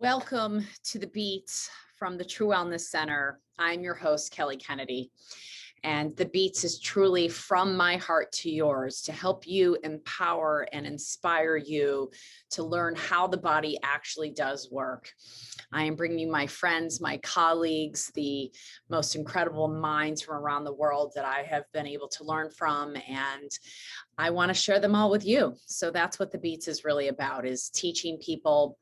Welcome to the Beats from the True Wellness Center. I'm your host, Kelly Kennedy, and the Beats is truly from my heart to yours to help you empower and inspire you to learn how the body actually does work. I am bringing you my friends, my colleagues, the most incredible minds from around the world that I have been able to learn from, and I want to share them all with you. So that's what the Beats is really about, is teaching people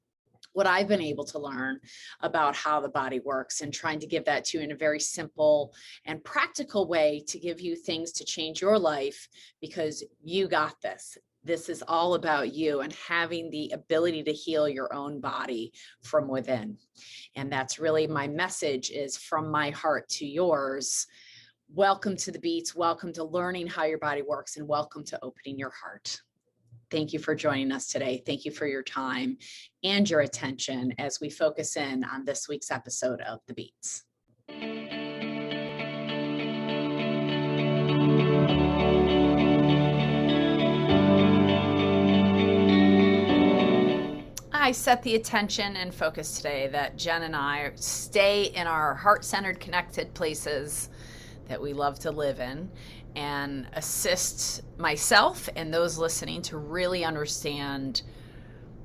what I've been able to learn about how the body works and trying to give that to you in a very simple and practical way to give you things to change your life, because you got this. This is all about you and having the ability to heal your own body from within. And that's really my message, is from my heart to yours. Welcome to the Beats. Welcome to learning how your body works, and welcome to opening your heart. Thank you for joining us today. Thank you for your time and your attention as we focus in on this week's episode of The Beats. I set the attention and focus today that Jen and I stay in our heart-centered, connected places that we love to live in, and assist myself and those listening to really understand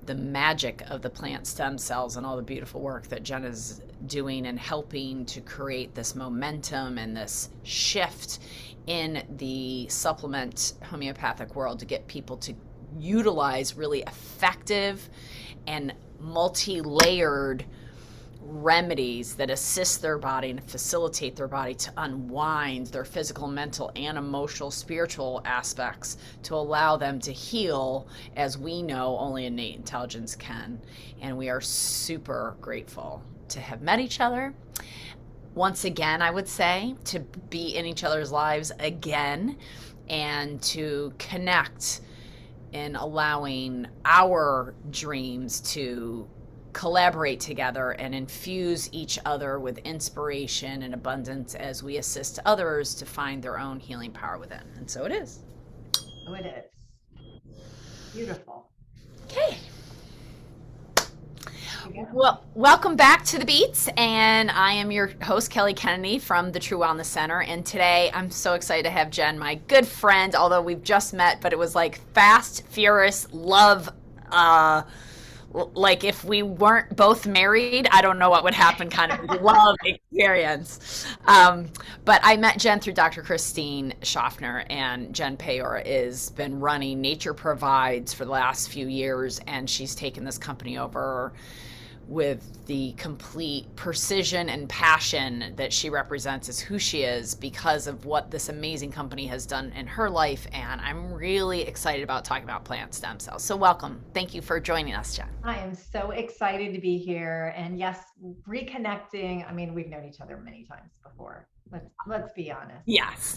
the magic of the plant stem cells and all the beautiful work that Jen is doing and helping to create this momentum and this shift in the supplement homeopathic world to get people to utilize really effective and multi-layered remedies that assist their body and facilitate their body to unwind their physical, mental, and emotional, spiritual aspects to allow them to heal, as we know only innate intelligence can. And we are super grateful to have met each other once again, I would say, to be in each other's lives again, and to connect in allowing our dreams to collaborate together and infuse each other with inspiration and abundance as we assist others to find their own healing power within. And so it is. Oh, it is. Beautiful. Okay. Well, welcome back to the Beats, and I am your host, Kelly Kennedy from the True Wellness Center. And today I'm so excited to have Jen, my good friend, although we've just met, but it was like fast, furious love. Like if we weren't both married, I don't know what would happen, kind of love experience. But I met Jen through Dr. Christine Schaffner, and Jen Payeur has been running Nature Provides for the last few years, and she's taken this company over with the complete precision and passion that she represents as who she is because of what this amazing company has done in her life. And I'm really excited about talking about plant stem cells. So welcome. Thank you for joining us, Jen. I am so excited to be here. And yes, reconnecting. I mean, we've known each other many times before. Let's be honest. Yes.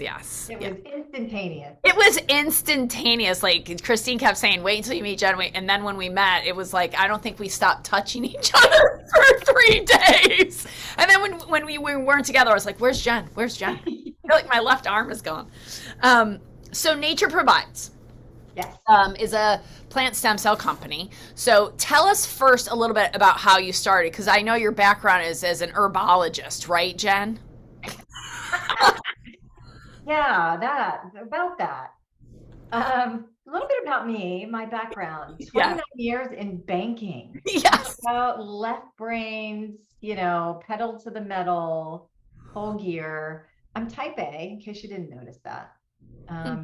It was instantaneous. It was instantaneous. Like Christine kept saying, wait until you meet Jen. And then when we met, it was like, I don't think we stopped touching each other for 3 days. And then when we weren't together, I was like, where's Jen? Where's Jen? I feel like my left arm is gone. So Nature Provides. Yes. Is a plant stem cell company. So tell us first a little bit about how you started, because I know your background is as an herbologist, right, Jen? Yeah, about that. A little bit about me, my background, 29 years in banking. Yes. Left brains, pedal to the metal, full gear. I'm type A, in case you didn't notice that,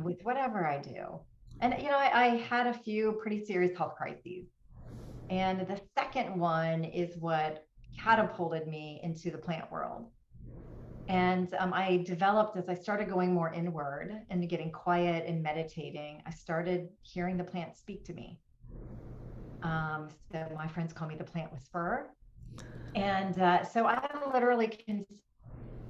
with whatever I do. And, I had a few pretty serious health crises. And the second one is what catapulted me into the plant world. And I developed, as I started going more inward and getting quiet and meditating, I started hearing the plant speak to me. So my friends call me the plant whisperer. And so I literally can,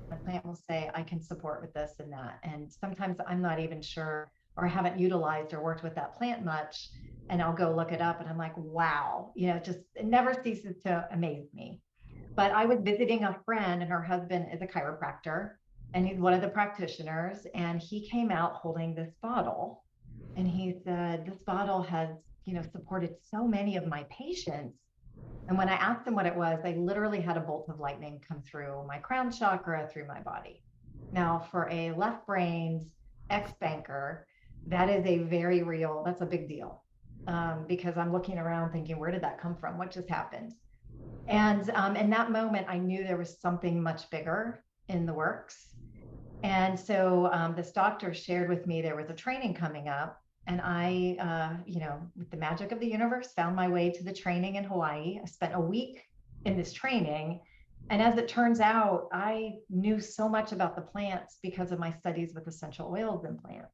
the plant will say, I can support with this and that. And sometimes I'm not even sure, or I haven't utilized or worked with that plant much. And I'll go look it up and I'm like, wow, just it never ceases to amaze me. But I was visiting a friend, and her husband is a chiropractor, and he's one of the practitioners. And he came out holding this bottle, and he said, this bottle has, supported so many of my patients. And when I asked him what it was, I literally had a bolt of lightning come through my crown chakra, through my body. Now, for a left-brained ex-banker, that is a very real, that's a big deal. Because I'm looking around thinking, where did that come from? What just happened? And in that moment, I knew there was something much bigger in the works. And so this doctor shared with me there was a training coming up. And I, with the magic of the universe, found my way to the training in Hawaii. I spent a week in this training. And as it turns out, I knew so much about the plants because of my studies with essential oils and plants.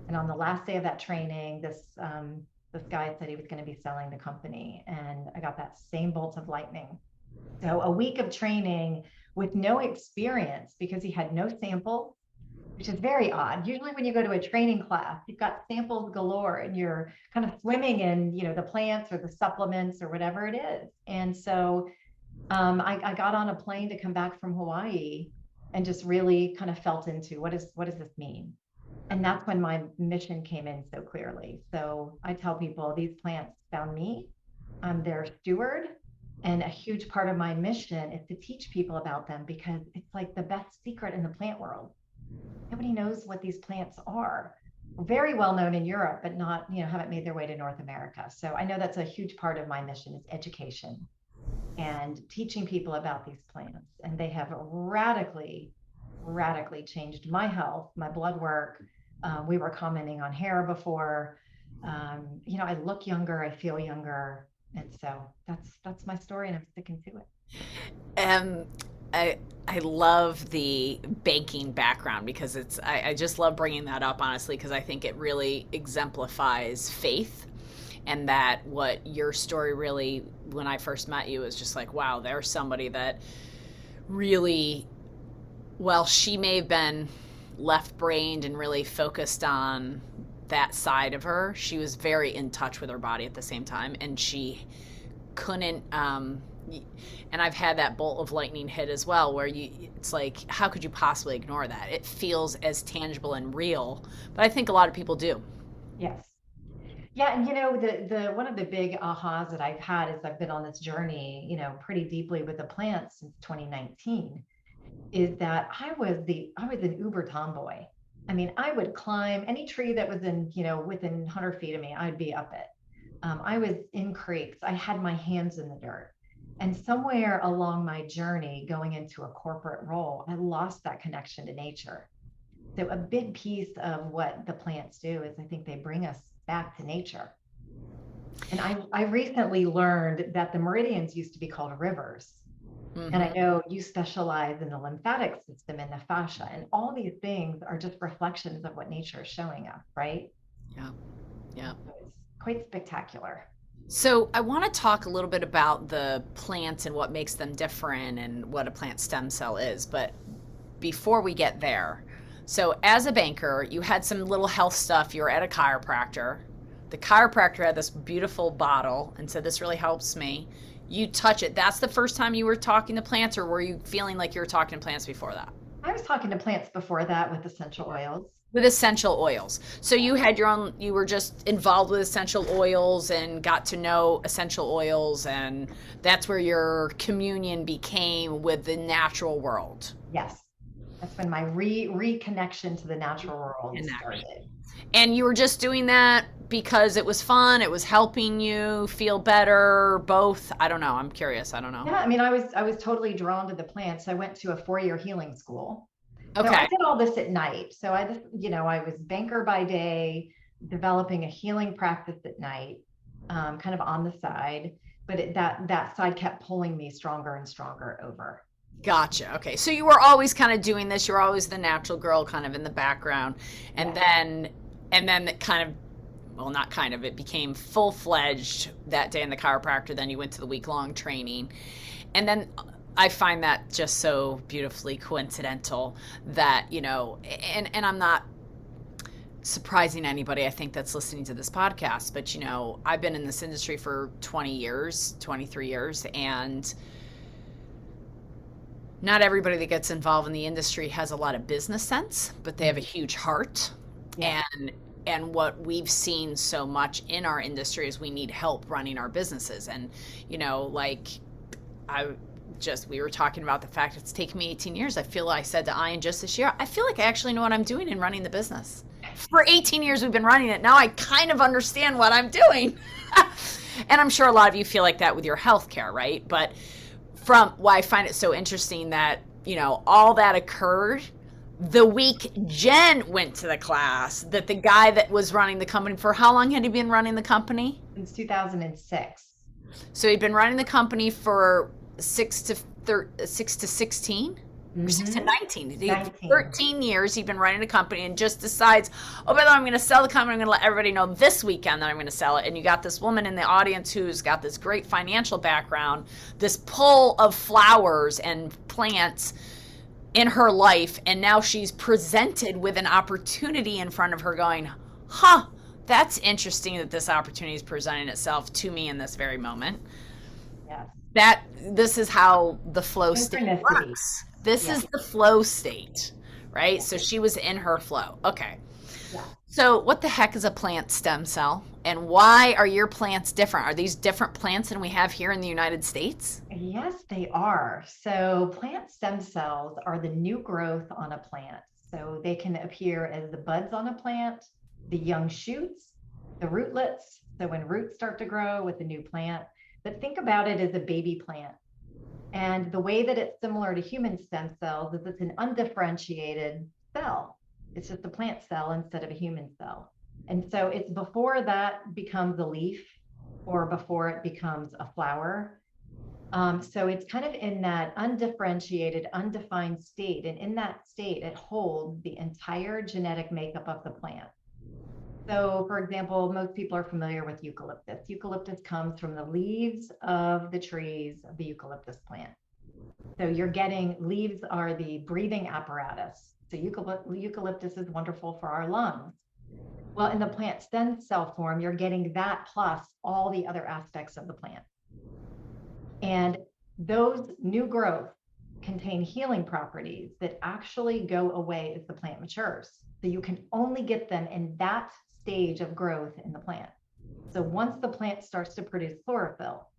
And on the last day of that training, this guy said he was going to be selling the company, and I got that same bolt of lightning. So a week of training with no experience because he had no sample, which is very odd. Usually when you go to a training class, you've got samples galore and you're kind of swimming in, the plants or the supplements or whatever it is. And so I got on a plane to come back from Hawaii and just really kind of felt into what does this mean? And that's when my mission came in so clearly. So I tell people these plants found me. I'm their steward. And a huge part of my mission is to teach people about them because it's like the best secret in the plant world. Nobody knows what these plants are. Very well known in Europe, but not, haven't made their way to North America. So I know that's a huge part of my mission is education and teaching people about these plants. And they have radically, radically changed my health, my blood work. We were commenting on hair before. I look younger, I feel younger. And so that's my story, and I'm sticking to it. I love the baking background because I just love bringing that up, honestly, because I think it really exemplifies faith, and that what your story really, when I first met you, was just like, wow, there's somebody that really, well, she may have been left-brained and really focused on that side of her. She was very in touch with her body at the same time, and she couldn't and I've had that bolt of lightning hit as well, where it's like, how could you possibly ignore that? It feels as tangible and real, but I think a lot of people do. Yes. Yeah, and the one of the big ahas that I've had is I've been on this journey, pretty deeply with the plants since 2019, is that I was an uber tomboy. I mean, I would climb any tree that was within 100 feet of me, I'd be up it. I was in creeks. I had my hands in the dirt. And somewhere along my journey going into a corporate role, I lost that connection to nature. So a big piece of what the plants do is I think they bring us back to nature. And I recently learned that the meridians used to be called rivers. Mm-hmm. And I know you specialize in the lymphatic system and the fascia, and all these things are just reflections of what nature is showing us, right? Yeah. Yeah. So it's quite spectacular. So I want to talk a little bit about the plants and what makes them different and what a plant stem cell is. But before we get there, so as a banker, you had some little health stuff. You were at a chiropractor. The chiropractor had this beautiful bottle and said, this really helps me. You touch it. That's the first time you were talking to plants, or were you feeling like you were talking to plants before that? I was talking to plants before that with essential oils. With essential oils. So you had you were just involved with essential oils and got to know essential oils, and that's where your communion became with the natural world. Yes. That's when my reconnection to the natural world started. And you were just doing that because it was fun, it was helping you feel better, both? I don't know. I'm curious. I don't know. Yeah, I mean, I was totally drawn to the plants. I went to a 4-year healing school. Okay. So I did all this at night. So I just, I was banker by day, developing a healing practice at night, kind of on the side. But that side kept pulling me stronger and stronger over. Gotcha. Okay. So you were always kind of doing this. You were always the natural girl kind of in the background. And then it kind of, well, not kind of, it became full-fledged that day in the chiropractor. Then you went to the week-long training. And then I find that just so beautifully coincidental that, and I'm not surprising anybody, I think, that's listening to this podcast, but, I've been in this industry for 23 years, and not everybody that gets involved in the industry has a lot of business sense, but they have a huge heart. Yeah. And And what we've seen so much in our industry is we need help running our businesses. And, like I we were talking about the fact it's taken me 18 years. I said to Ian just this year, I feel like I actually know what I'm doing in running the business. For 18 years we've been running it. Now I kind of understand what I'm doing. And I'm sure a lot of you feel like that with your healthcare, right? But from why I find it so interesting that, all that occurred the week Jen went to the class, that the guy that was running the company, for how long had he been running the company? Since 2006. So he'd been running the company for 6 to 16 or 6 to 19. 19. 13 years he'd been running a company, and just decides, oh, by the way, I'm going to sell the company. I'm going to let everybody know this weekend that I'm going to sell it. And you got this woman in the audience who's got this great financial background, this pull of flowers and plants in her life, and now she's presented with an opportunity in front of her going, that's interesting that this opportunity is presenting itself to me in this very moment. Yes. This is how the flow state works. This is the flow state, right? So she was in her flow. Okay. Yeah. So what the heck is a plant stem cell, and why are your plants different? Are these different plants than we have here in the United States? Yes, they are. So plant stem cells are the new growth on a plant. So they can appear as the buds on a plant, the young shoots, the rootlets. So when roots start to grow with the new plant, but think about it as a baby plant. And the way that it's similar to human stem cells is it's an undifferentiated cell. It's just a plant cell instead of a human cell. And so it's before that becomes a leaf or before it becomes a flower. So it's kind of in that undifferentiated, undefined state. And in that state, it holds the entire genetic makeup of the plant. So, for example, most people are familiar with eucalyptus. Eucalyptus comes from the leaves of the trees of the eucalyptus plant. So you're getting, leaves are the breathing apparatus. So eucalyptus is wonderful for our lungs. Well, in the plant stem cell form, you're getting that plus all the other aspects of the plant. And those new growth contain healing properties that actually go away as the plant matures. So you can only get them in that stage of growth in the plant. So once the plant starts to produce chlorophyll,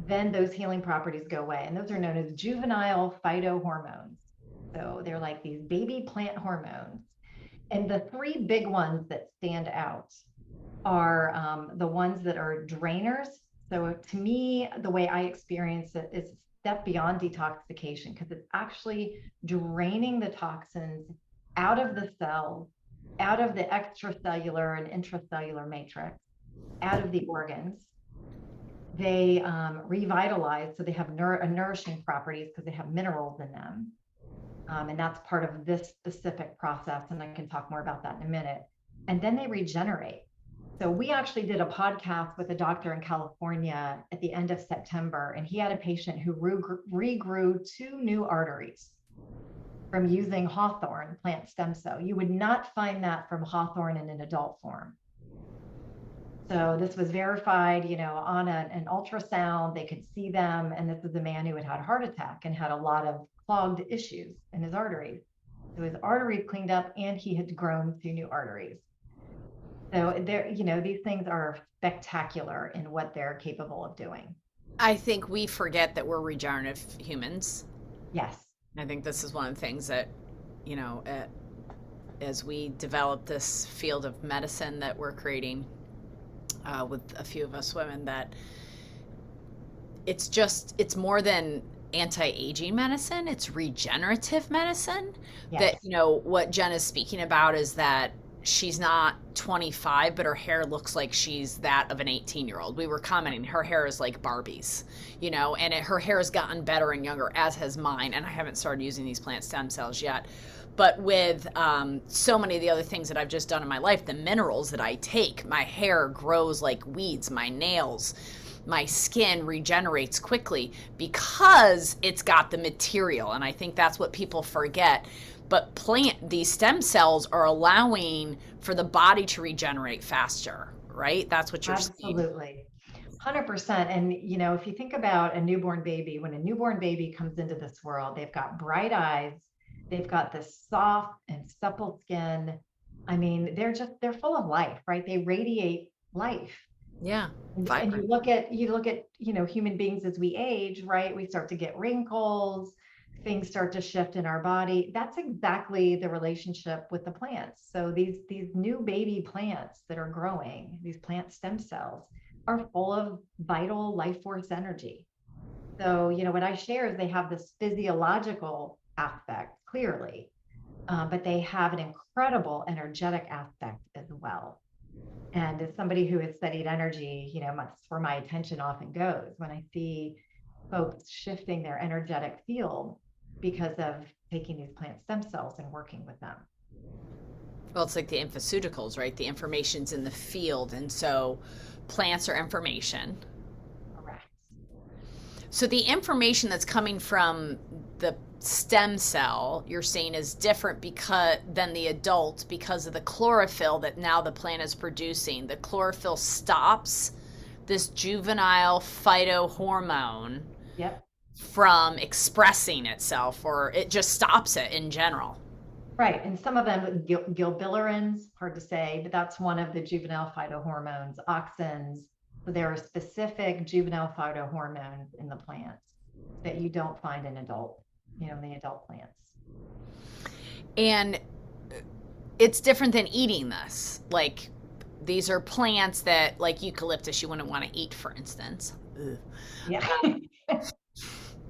then those healing properties go away. And those are known as juvenile phyto-hormones. So they're like these baby plant hormones. And the three big ones that stand out are the ones that are drainers. So to me, the way I experience it is a step beyond detoxification, because it's actually draining the toxins out of the cells, out of the extracellular and intracellular matrix, out of the organs. They revitalize, so they have nourishing properties because they have minerals in them. And that's part of this specific process. And I can talk more about that in a minute. And then they regenerate. So we actually did a podcast with a doctor in California at the end of September, and he had a patient who regrew 2 new arteries from using Hawthorne plant stem cell. You would not find that from Hawthorne in an adult form. So this was verified, on an ultrasound, they could see them. And this was a man who had had a heart attack and had a lot of clogged issues in his arteries. So his arteries cleaned up, and he had grown 2 new arteries. So these things are spectacular in what they're capable of doing. I think we forget that we're regenerative humans. Yes. I think this is one of the things that, as we develop this field of medicine that we're creating with a few of us women, that it's more than anti-aging medicine, it's regenerative medicine. Yes. That, what Jen is speaking about is that she's not 25, but her hair looks like she's that of an 18-year-old. We were commenting, her hair is like Barbie's, and her hair has gotten better and younger, as has mine. And I haven't started using these plant stem cells yet. But with so many of the other things that I've just done in my life, the minerals that I take, my hair grows like weeds, my nails, my skin regenerates quickly because it's got the material. And I think that's what people forget. But these stem cells are allowing for the body to regenerate faster, right? That's what you're saying. Absolutely. 100%. And, if you think about a newborn baby, when a newborn baby comes into this world, they've got bright eyes, they've got this soft and supple skin, I mean, they're full of life, right? They radiate life. Yeah. And Vibrant. you look at, human beings as we age, right? We start to get wrinkles, things start to shift in our body. That's exactly the relationship with the plants. So these new baby plants that are growing, these plant stem cells, are full of vital life force energy. So, what I share is they have this physiological aspect clearly, but they have an incredible energetic aspect as well. And as somebody who has studied energy, that's where my attention often goes when I see folks shifting their energetic field because of taking these plant stem cells and working with them. Well, it's like the infoceuticals, right? The information's in the field. And so plants are information. Correct. So the information that's coming from the stem cell, you're saying, is different because than the adult because of the chlorophyll that now the plant is producing. The chlorophyll stops this juvenile phytohormone Yep. from expressing itself, or it just stops it in general. Right. And some of them, gilbillarins, hard to say, but that's one of the juvenile phytohormones, auxins. So there are specific juvenile phytohormones in the plants that you don't find in the adult plants. And it's different than eating this. Like, these are plants that, like eucalyptus, you wouldn't want to eat, for instance. Ugh. Yeah.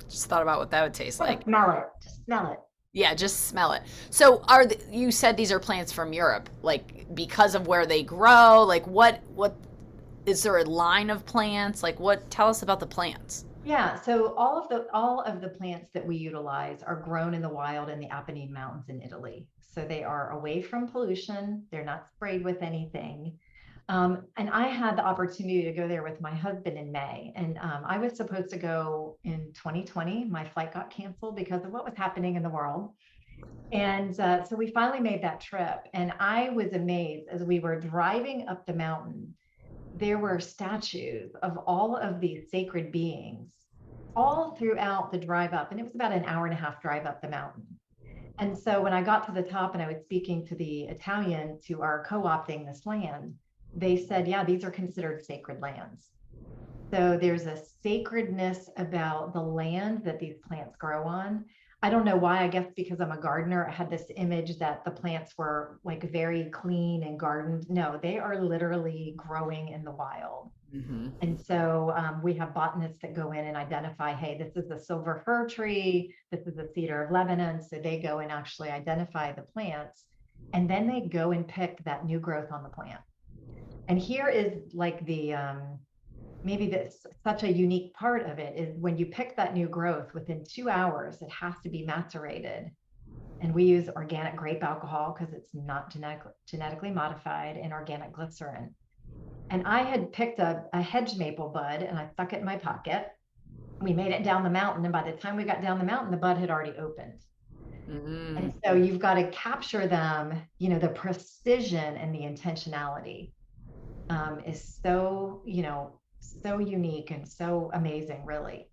Just thought about what that would taste like. Smell it. Just smell it. Yeah, just smell it. So, you said these are plants from Europe, like because of where they grow? Like, what is there a line of plants? Like, what? Tell us about the plants. Yeah, so all of the plants that we utilize are grown in the wild in the Apennine Mountains in Italy. So they are away from pollution. They're not sprayed with anything. And I had the opportunity to go there with my husband in May, and I was supposed to go in 2020. My flight got canceled because of what was happening in the world. And so we finally made that trip, and I was amazed as we were driving up the mountain. There were statues of all of these sacred beings all throughout the drive up. And it was about an hour and a half drive up the mountain. And so when I got to the top and I was speaking to the Italians who are co opting this land, they said, yeah, these are considered sacred lands. So there's a sacredness about the land that these plants grow on. I don't know why. I guess because I'm a gardener, I had this image that the plants were like very clean and gardened. No, they are literally growing in the wild. Mm-hmm. And so we have botanists that go in and identify, hey, this is a silver fir tree, this is a cedar of Lebanon. So they go and actually identify the plants, and then they go and pick that new growth on the plant. And here is like the maybe this such a unique part of it is when you pick that new growth within 2 hours, it has to be macerated. And we use organic grape alcohol because it's not genetically modified, and organic glycerin. And I had picked a hedge maple bud and I stuck it in my pocket. We made it down the mountain. And by the time we got down the mountain, the bud had already opened. Mm-hmm. And so you've got to capture them, the precision and the intentionality is so unique and so amazing, really.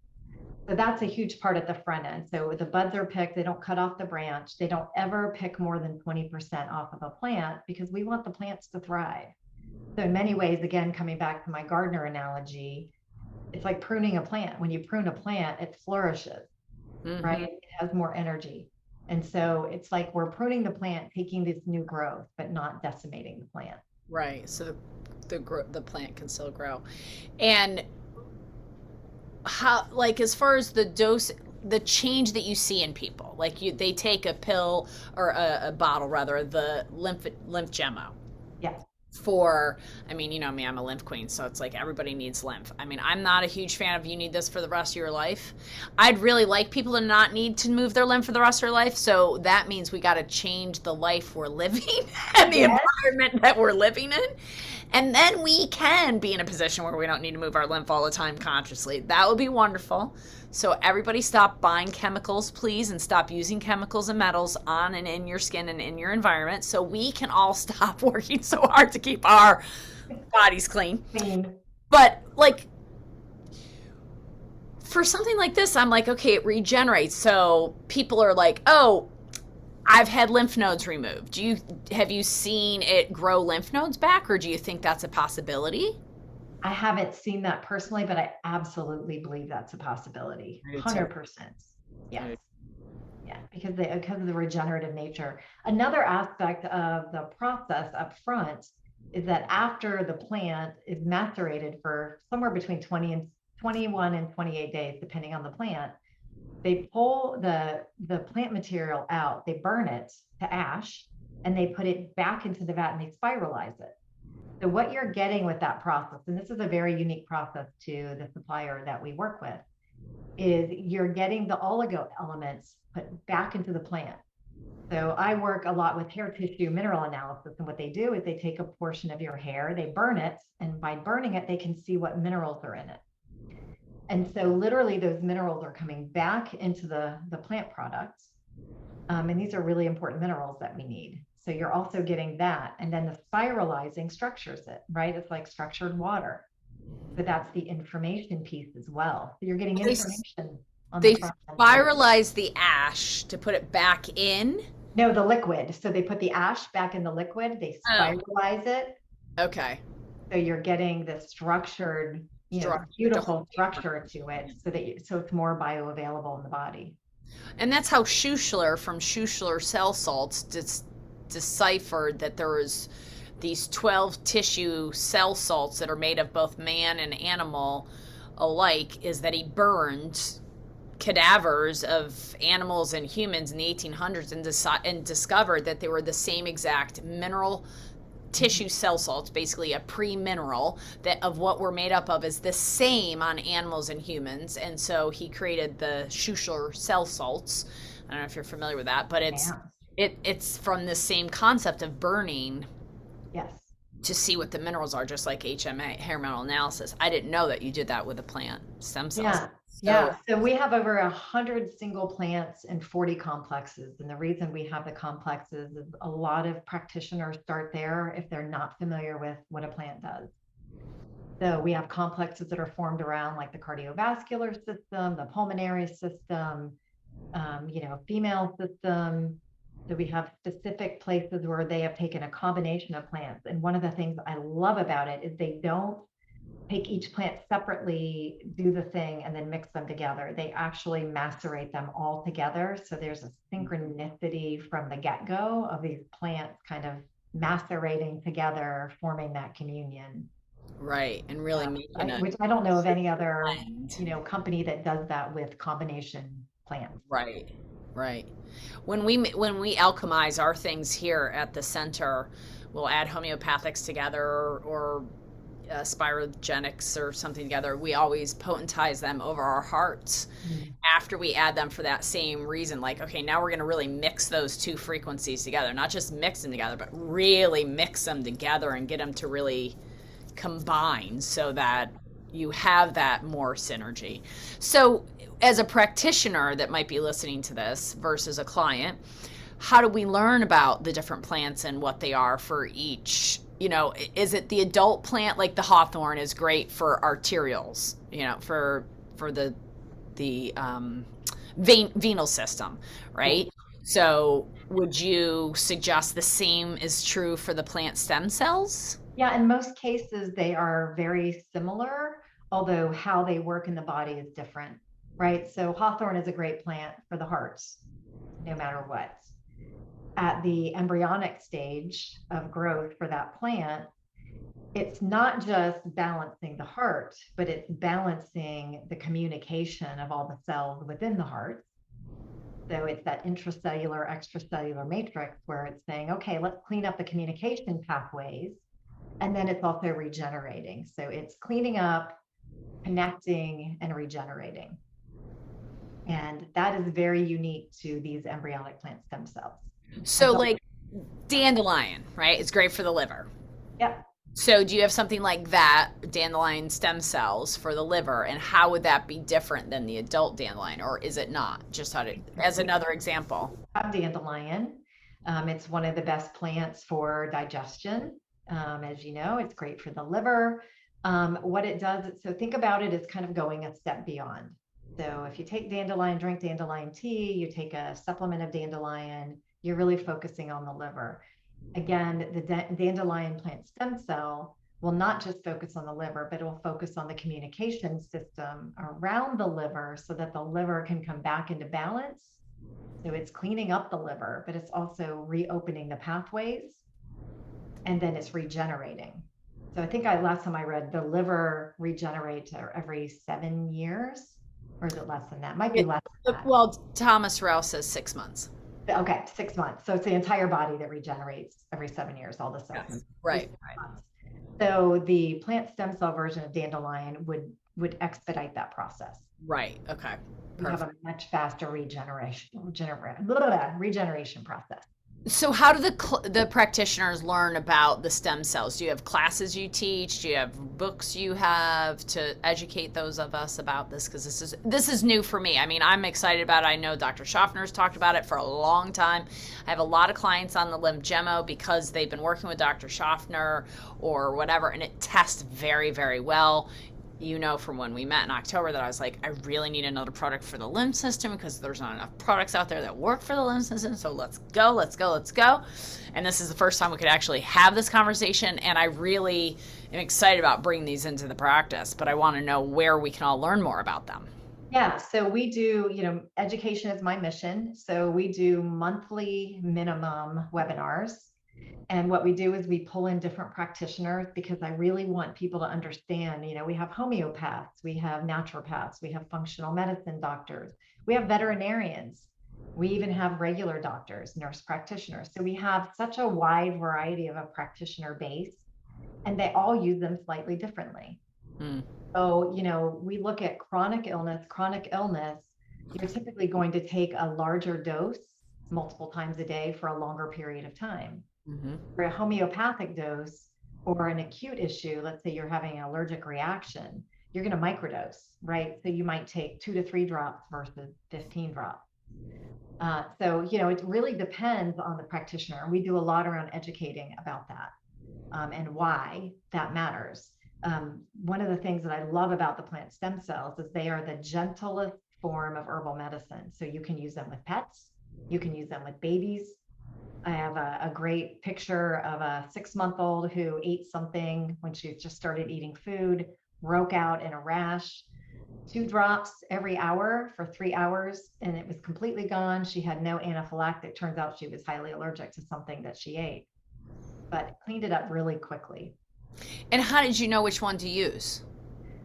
So that's a huge part at the front end. So the buds are picked, they don't cut off the branch, they don't ever pick more than 20% off of a plant because we want the plants to thrive. So in many ways, again, coming back to my gardener analogy, it's like pruning a plant. When you prune a plant, it flourishes, Mm-hmm. right? It has more energy. And so it's like we're pruning the plant, taking this new growth, but not decimating the plant. Right. So the plant can still grow. And how, like, as far as the dose, the change that you see in people, like they take a pill or a bottle rather, of the lymph gemmo Yes. for, I mean, you know me, I'm a lymph queen, so it's like everybody needs lymph. I mean, I'm not a huge fan of you need this for the rest of your life. I'd really like people to not need to move their lymph for the rest of their life, so that means we got to change the life we're living and the Yes. environment that we're living in. And then we can be in a position where we don't need to move our lymph all the time consciously. That would be wonderful. So everybody stop buying chemicals, please, and stop using chemicals and metals on and in your skin and in your environment so we can all stop working so hard to keep our bodies clean. But, like, for something like this, I'm like, okay, it regenerates. So people are like, oh, I've had lymph nodes removed. Have you seen it grow lymph nodes back, or do you think that's a possibility? I haven't seen that personally, but I absolutely believe that's a possibility. I do too. 100%. Yes. Yeah, because of the regenerative nature. Another aspect of the process up front is that after the plant is macerated for somewhere between 21 and 28 days, depending on the plant, they pull the plant material out, they burn it to ash, and they put it back into the vat and they spiralize it. So what you're getting with that process, and this is a very unique process to the supplier that we work with, is you're getting the oligo elements put back into the plant. So I work a lot with hair tissue mineral analysis. And what they do is they take a portion of your hair, they burn it, and by burning it, they can see what minerals are in it. And so literally those minerals are coming back into the plant products. And these are really important minerals that we need. So you're also getting that. And then the spiralizing structures it, right? It's like structured water. But that's the information piece as well. So you're getting information on the They front end. spiralize the ash to put it back in. No, the liquid. So they put the ash back in the liquid, they spiralize it. Okay. So you're getting the structured, beautiful structure to it so it's more bioavailable in the body. And that's how Schussler from Schussler cell salts deciphered that there was these 12 tissue cell salts that are made of both man and animal alike, is that he burned cadavers of animals and humans in the 1800s and discovered that they were the same exact mineral tissue cell salts, basically a pre-mineral that of what we're made up of is the same on animals and humans. And so he created the Schussler cell salts. I don't know if you're familiar with that, but it's from the same concept of burning. Yes. To see what the minerals are, just like HMA, hair mineral analysis. I didn't know that you did that with the plant stem cells. Yeah. So we have over 100 single plants and 40 complexes. And the reason we have the complexes is a lot of practitioners start there if they're not familiar with what a plant does. So we have complexes that are formed around like the cardiovascular system, the pulmonary system, female system. So we have specific places where they have taken a combination of plants. And one of the things I love about it is they don't take each plant separately, do the thing, and then mix them together. They actually macerate them all together. So there's a synchronicity from the get-go of these plants kind of macerating together, forming that communion. Right. And really making it. Which I don't know of any other, company that does that with combination plants. Right. Right. When we alchemize our things here at the center, we'll add homeopathics together or spirogenics or something together. We always potentize them over our hearts after we add them for that same reason. Like, okay, now we're going to really mix those two frequencies together, not just mix them together, but really mix them together and get them to really combine so that you have that more synergy. So as a practitioner that might be listening to this versus a client, how do we learn about the different plants and what they are for each? Is it the adult plant, like the Hawthorne is great for arterials, for the venal system, right? So would you suggest the same is true for the plant stem cells? Yeah, in most cases, they are very similar, although how they work in the body is different, right? So Hawthorne is a great plant for the heart, no matter what. At the embryonic stage of growth for that plant, it's not just balancing the heart, but it's balancing the communication of all the cells within the heart. So it's that intracellular, extracellular matrix where it's saying, okay, let's clean up the communication pathways. And then it's also regenerating. So it's cleaning up, connecting, and regenerating. And that is very unique to these embryonic plant stem cells. So like dandelion, right? It's great for the liver. Yep. So do you have something like that, dandelion stem cells for the liver, and how would that be different than the adult dandelion, or is it not? Just as another example. Dandelion, it's one of the best plants for digestion. As you know, it's great for the liver. What it does, so think about it as kind of going a step beyond. So if you take dandelion, drink dandelion tea, you take a supplement of dandelion, you're really focusing on the liver. Again, the dandelion plant stem cell will not just focus on the liver, but it will focus on the communication system around the liver so that the liver can come back into balance. So it's cleaning up the liver, but it's also reopening the pathways, and then it's regenerating. So I think last time I read, the liver regenerates every 7 years, or is it less than that? Might be less than that. Well, Thomas Rowell says 6 months. Okay, 6 months. So it's the entire body that regenerates every 7 years, all the cells. Yes. Right. So the plant stem cell version of dandelion would expedite that process. Right. Okay. You have a much faster regeneration process. So how do the practitioners learn about the stem cells? Do you have classes you teach? Do you have books you have to educate those of us about this? Because this is new for me. I mean, I'm excited about it. I know Dr. Schaffner's talked about it for a long time. I have a lot of clients on the limb Gemmo because they've been working with Dr. Schaffner or whatever, and it tests very, very well. You know, from when we met in October that I was like, I really need another product for the lymph system because there's not enough products out there that work for the lymph system. So let's go. And this is the first time we could actually have this conversation. And I really am excited about bringing these into the practice, but I want to know where we can all learn more about them. Yeah, so we do, education is my mission. So we do monthly minimum webinars. And what we do is we pull in different practitioners because I really want people to understand, we have homeopaths, we have naturopaths, we have functional medicine doctors, we have veterinarians, we even have regular doctors, nurse practitioners. So we have such a wide variety of a practitioner base, and they all use them slightly differently. So, we look at chronic illness. You're typically going to take a larger dose multiple times a day for a longer period of time. For a homeopathic dose or an acute issue, let's say you're having an allergic reaction, you're going to microdose, right? So you might take 2 to 3 drops versus 15 drops. So, it really depends on the practitioner. And we do a lot around educating about that and why that matters. One of the things that I love about the plant stem cells is they are the gentlest form of herbal medicine. So you can use them with pets, you can use them with babies. I have a great picture of a 6-month-old who ate something when she just started eating food, broke out in a rash, 2 drops every hour for 3 hours, and it was completely gone. She had no anaphylactic. Turns out she was highly allergic to something that she ate, but cleaned it up really quickly. And how did you know which one to use?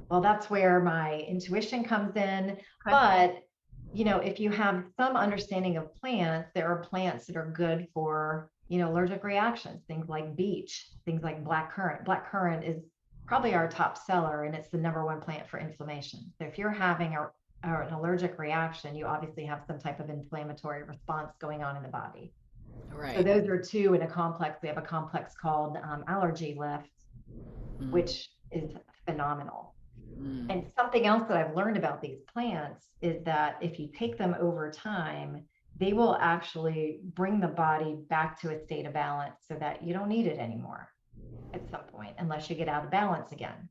Well, that's where my intuition comes in. Okay. But if you have some understanding of plants, there are plants that are good for, allergic reactions, things like beech, things like blackcurrant. Blackcurrant is probably our top seller, and it's the #1 plant for inflammation. So if you're having an allergic reaction, you obviously have some type of inflammatory response going on in the body. Right. So those are 2 in a complex. We have a complex called Allergy Lift, which is phenomenal. And something else that I've learned about these plants is that if you take them over time, they will actually bring the body back to a state of balance so that you don't need it anymore at some point, unless you get out of balance again.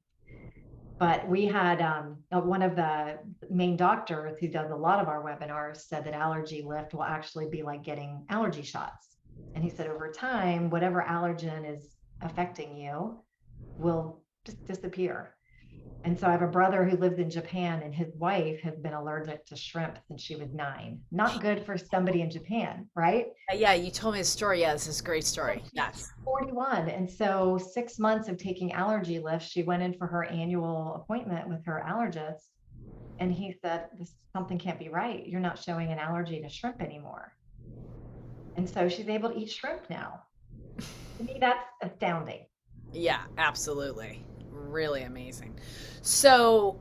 But we had one of the main doctors who does a lot of our webinars said that Allergy Lift will actually be like getting allergy shots. And he said over time, whatever allergen is affecting you will just disappear. And so I have a brother who lives in Japan, and his wife has been allergic to shrimp since she was 9. Not good for somebody in Japan, right? Yeah, you told me the story. Yeah, this is a great story. Yes. 41. And so 6 months of taking Allergy Lift, she went in for her annual appointment with her allergist. And he said, something can't be right. You're not showing an allergy to shrimp anymore. And so she's able to eat shrimp now. To me, that's astounding. Yeah, absolutely. Really amazing. So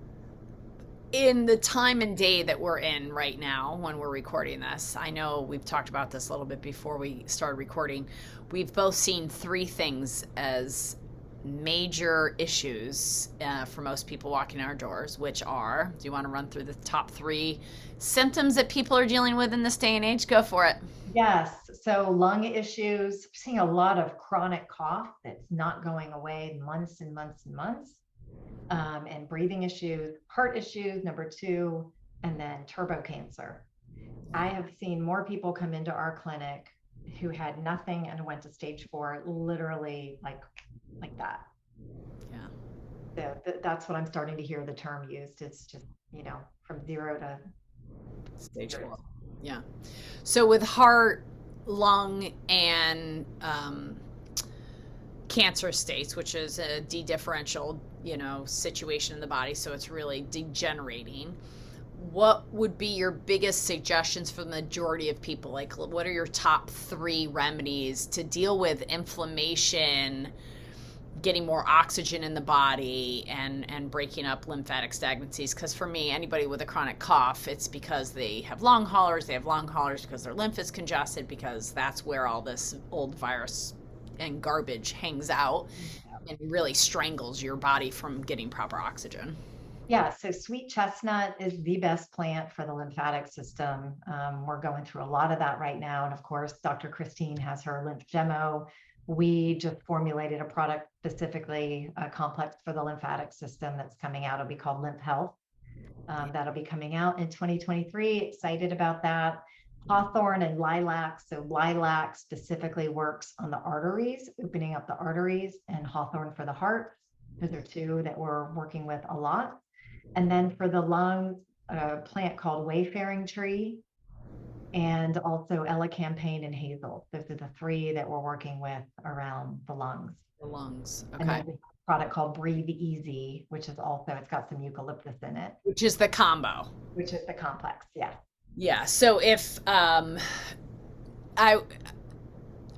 in the time and day that we're in right now when we're recording this, I know we've talked about this a little bit before we started recording. We've both seen 3 things as major issues for most people walking our doors, which are, do you want to run through the top 3 symptoms that people are dealing with in this day and age? Go for it. Yes. So lung issues, seeing a lot of chronic cough that's not going away months and months and months, and breathing issues, heart issues, number 2, and then turbo cancer. I have seen more people come into our clinic who had nothing and went to stage 4, literally like that. Yeah. So that's what I'm starting to hear the term used. It's just, from zero to Stage zero. 4. Yeah. So with heart, lung, and cancer states, which is a de-differential, situation in the body, so it's really degenerating. What would be your biggest suggestions for the majority of people? Like, what are your top 3 remedies to deal with inflammation, getting more oxygen in the body, and breaking up lymphatic stagnancies? Because for me, anybody with a chronic cough, it's because they have long haulers. They have long haulers because their lymph is congested, because that's where all this old virus and garbage hangs out and really strangles your body from getting proper oxygen. Yeah, so sweet chestnut is the best plant for the lymphatic system. We're going through a lot of that right now. And of course, Dr. Christine has her lymph gemmo. We just formulated a product specifically complex for the lymphatic system that's coming out. It'll be called Lymph Health. That'll be coming out in 2023. Excited about that. Hawthorne and lilac. So lilac specifically works on the arteries, opening up the arteries, and hawthorne for the heart. Those are 2 that we're working with a lot. And then for the lungs, a plant called wayfaring tree, and also elecampane and hazel. Those are the 3 that we're working with around the lungs. The lungs. And Okay. then we have a product called Breathe Easy, which is also, it's got some eucalyptus in it, Which is the combo. which is the complex. Yeah. Yeah. So if I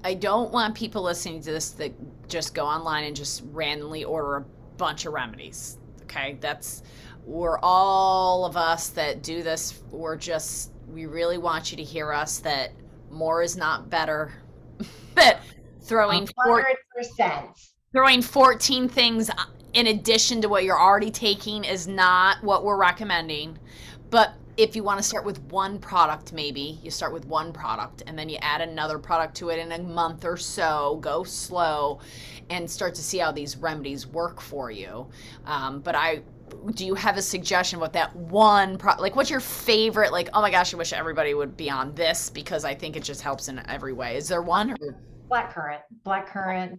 I don't want people listening to this that just go online and just randomly order a bunch of remedies. Okay, we're all of us that do this. We really want you to hear us that more is not better. That throwing 100%. throwing 14 things in addition to what you're already taking is not what we're recommending. But if you want to start with one product, maybe you start with one product and then you add another product to it in a month or so, go slow and start to see how these remedies work for you. Do you have a suggestion what that one like what's your favorite, like, oh my gosh, I wish everybody would be on this because I think it just helps in every way? Is there one? Blackcurrant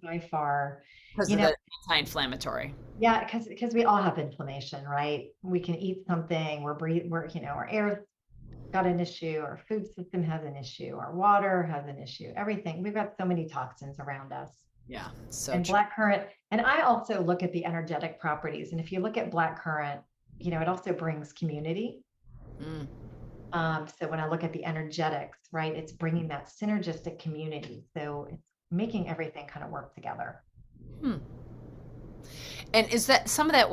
by far. Because of the anti-inflammatory. Yeah, because we all have inflammation, right? We can eat something, our air's got an issue, our food system has an issue, our water has an issue, everything. We've got so many toxins around us. Yeah, so and true. blackcurrant, and I also look at the energetic properties. And if you look at blackcurrant, it also brings community. So when I look at the energetics, right, it's bringing that synergistic community. So it's making everything kind of work together. And is that some of that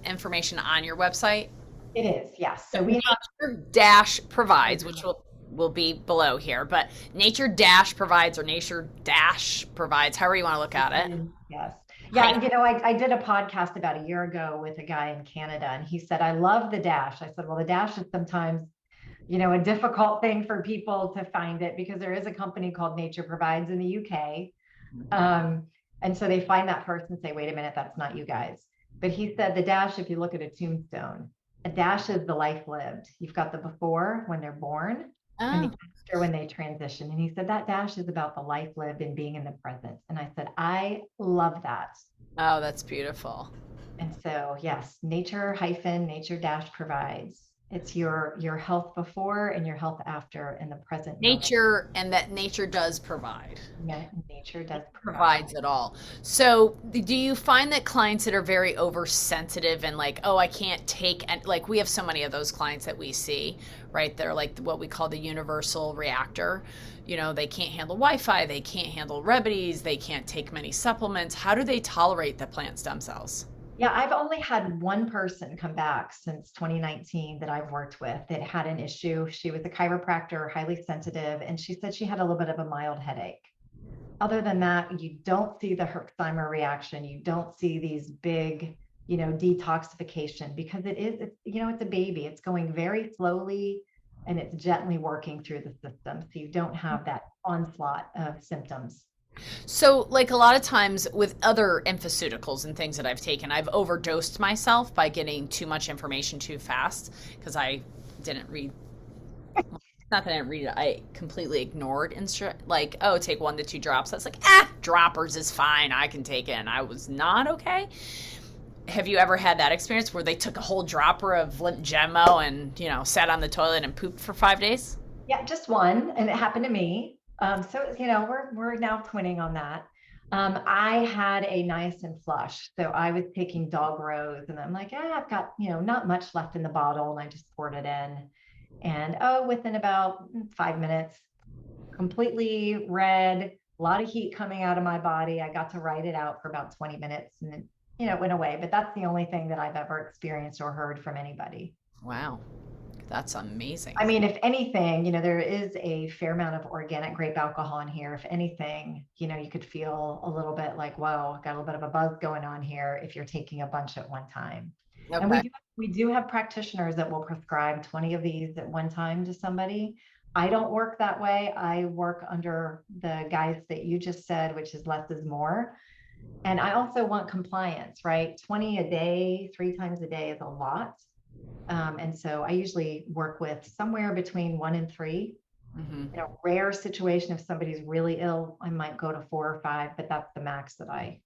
information on your website? It is, yes. So we Nature Dash provides, which will be below here, but Nature Dash provides, or Nature Dash provides, however you want to look at it. Yes. Yeah. And I did a podcast about a year ago with a guy in Canada, and he said, I love the dash. I said, well, the dash is sometimes, a difficult thing for people to find it, because there is a company called Nature Provides in the UK. And so they find that first and say, wait a minute, that's not you guys. But he said the dash, if you look at a tombstone, a dash is the life lived. You've got the before when they're born and the after when they transition. And he said that dash is about the life lived and being in the present. And I said, I love that. Oh, that's beautiful. And so, yes, nature dash provides. It's your health before and your health after in the present nature moment. And that nature does provide. Yeah, nature does provides it all. So do you find that clients that are very oversensitive and like, oh, I can't take, and like we have so many of those clients that we see, right? They're like what we call the universal reactor. They can't handle Wi-Fi, they can't handle remedies, they can't take many supplements. How do they tolerate the plant stem cells? Yeah, I've only had one person come back since 2019 that I've worked with that had an issue. She was a chiropractor, highly sensitive, and she said she had a little bit of a mild headache. Other than that, you don't see the Herxheimer reaction. You don't see these big, detoxification, because it's a baby. It's going very slowly and it's gently working through the system. So you don't have that onslaught of symptoms. So, like a lot of times with other infoceuticals and things that I've taken, I've overdosed myself by getting too much information too fast because I didn't read not that I didn't read it. I completely ignored like, oh, take 1 to 2 drops. I was like, droppers is fine. I can take it. And I was not okay. Have you ever had that experience where they took a whole dropper of Gemmo and, sat on the toilet and pooped for 5 days? Yeah, just one, and it happened to me. So we're now twinning on that. I had a nice and flush, so I was taking dog rose, and I'm like, I've got not much left in the bottle, and I just poured it in, and within about 5 minutes, completely red, a lot of heat coming out of my body. I got to ride it out for about 20 minutes, and then it went away. But that's the only thing that I've ever experienced or heard from anybody. Wow. That's amazing. I mean, if anything, there is a fair amount of organic grape alcohol in here. If anything, you could feel a little bit like, whoa, got a little bit of a buzz going on here if you're taking a bunch at one time. Okay. And we do have practitioners that will prescribe 20 of these at one time to somebody. I don't work that way. I work under the guise that you just said, which is less is more. And I also want compliance, right? 20 a day, 3 times a day is a lot. And so I usually work with somewhere between 1 and 3. In a rare situation, if somebody's really ill, I might go to 4 or 5, but that's the max that I.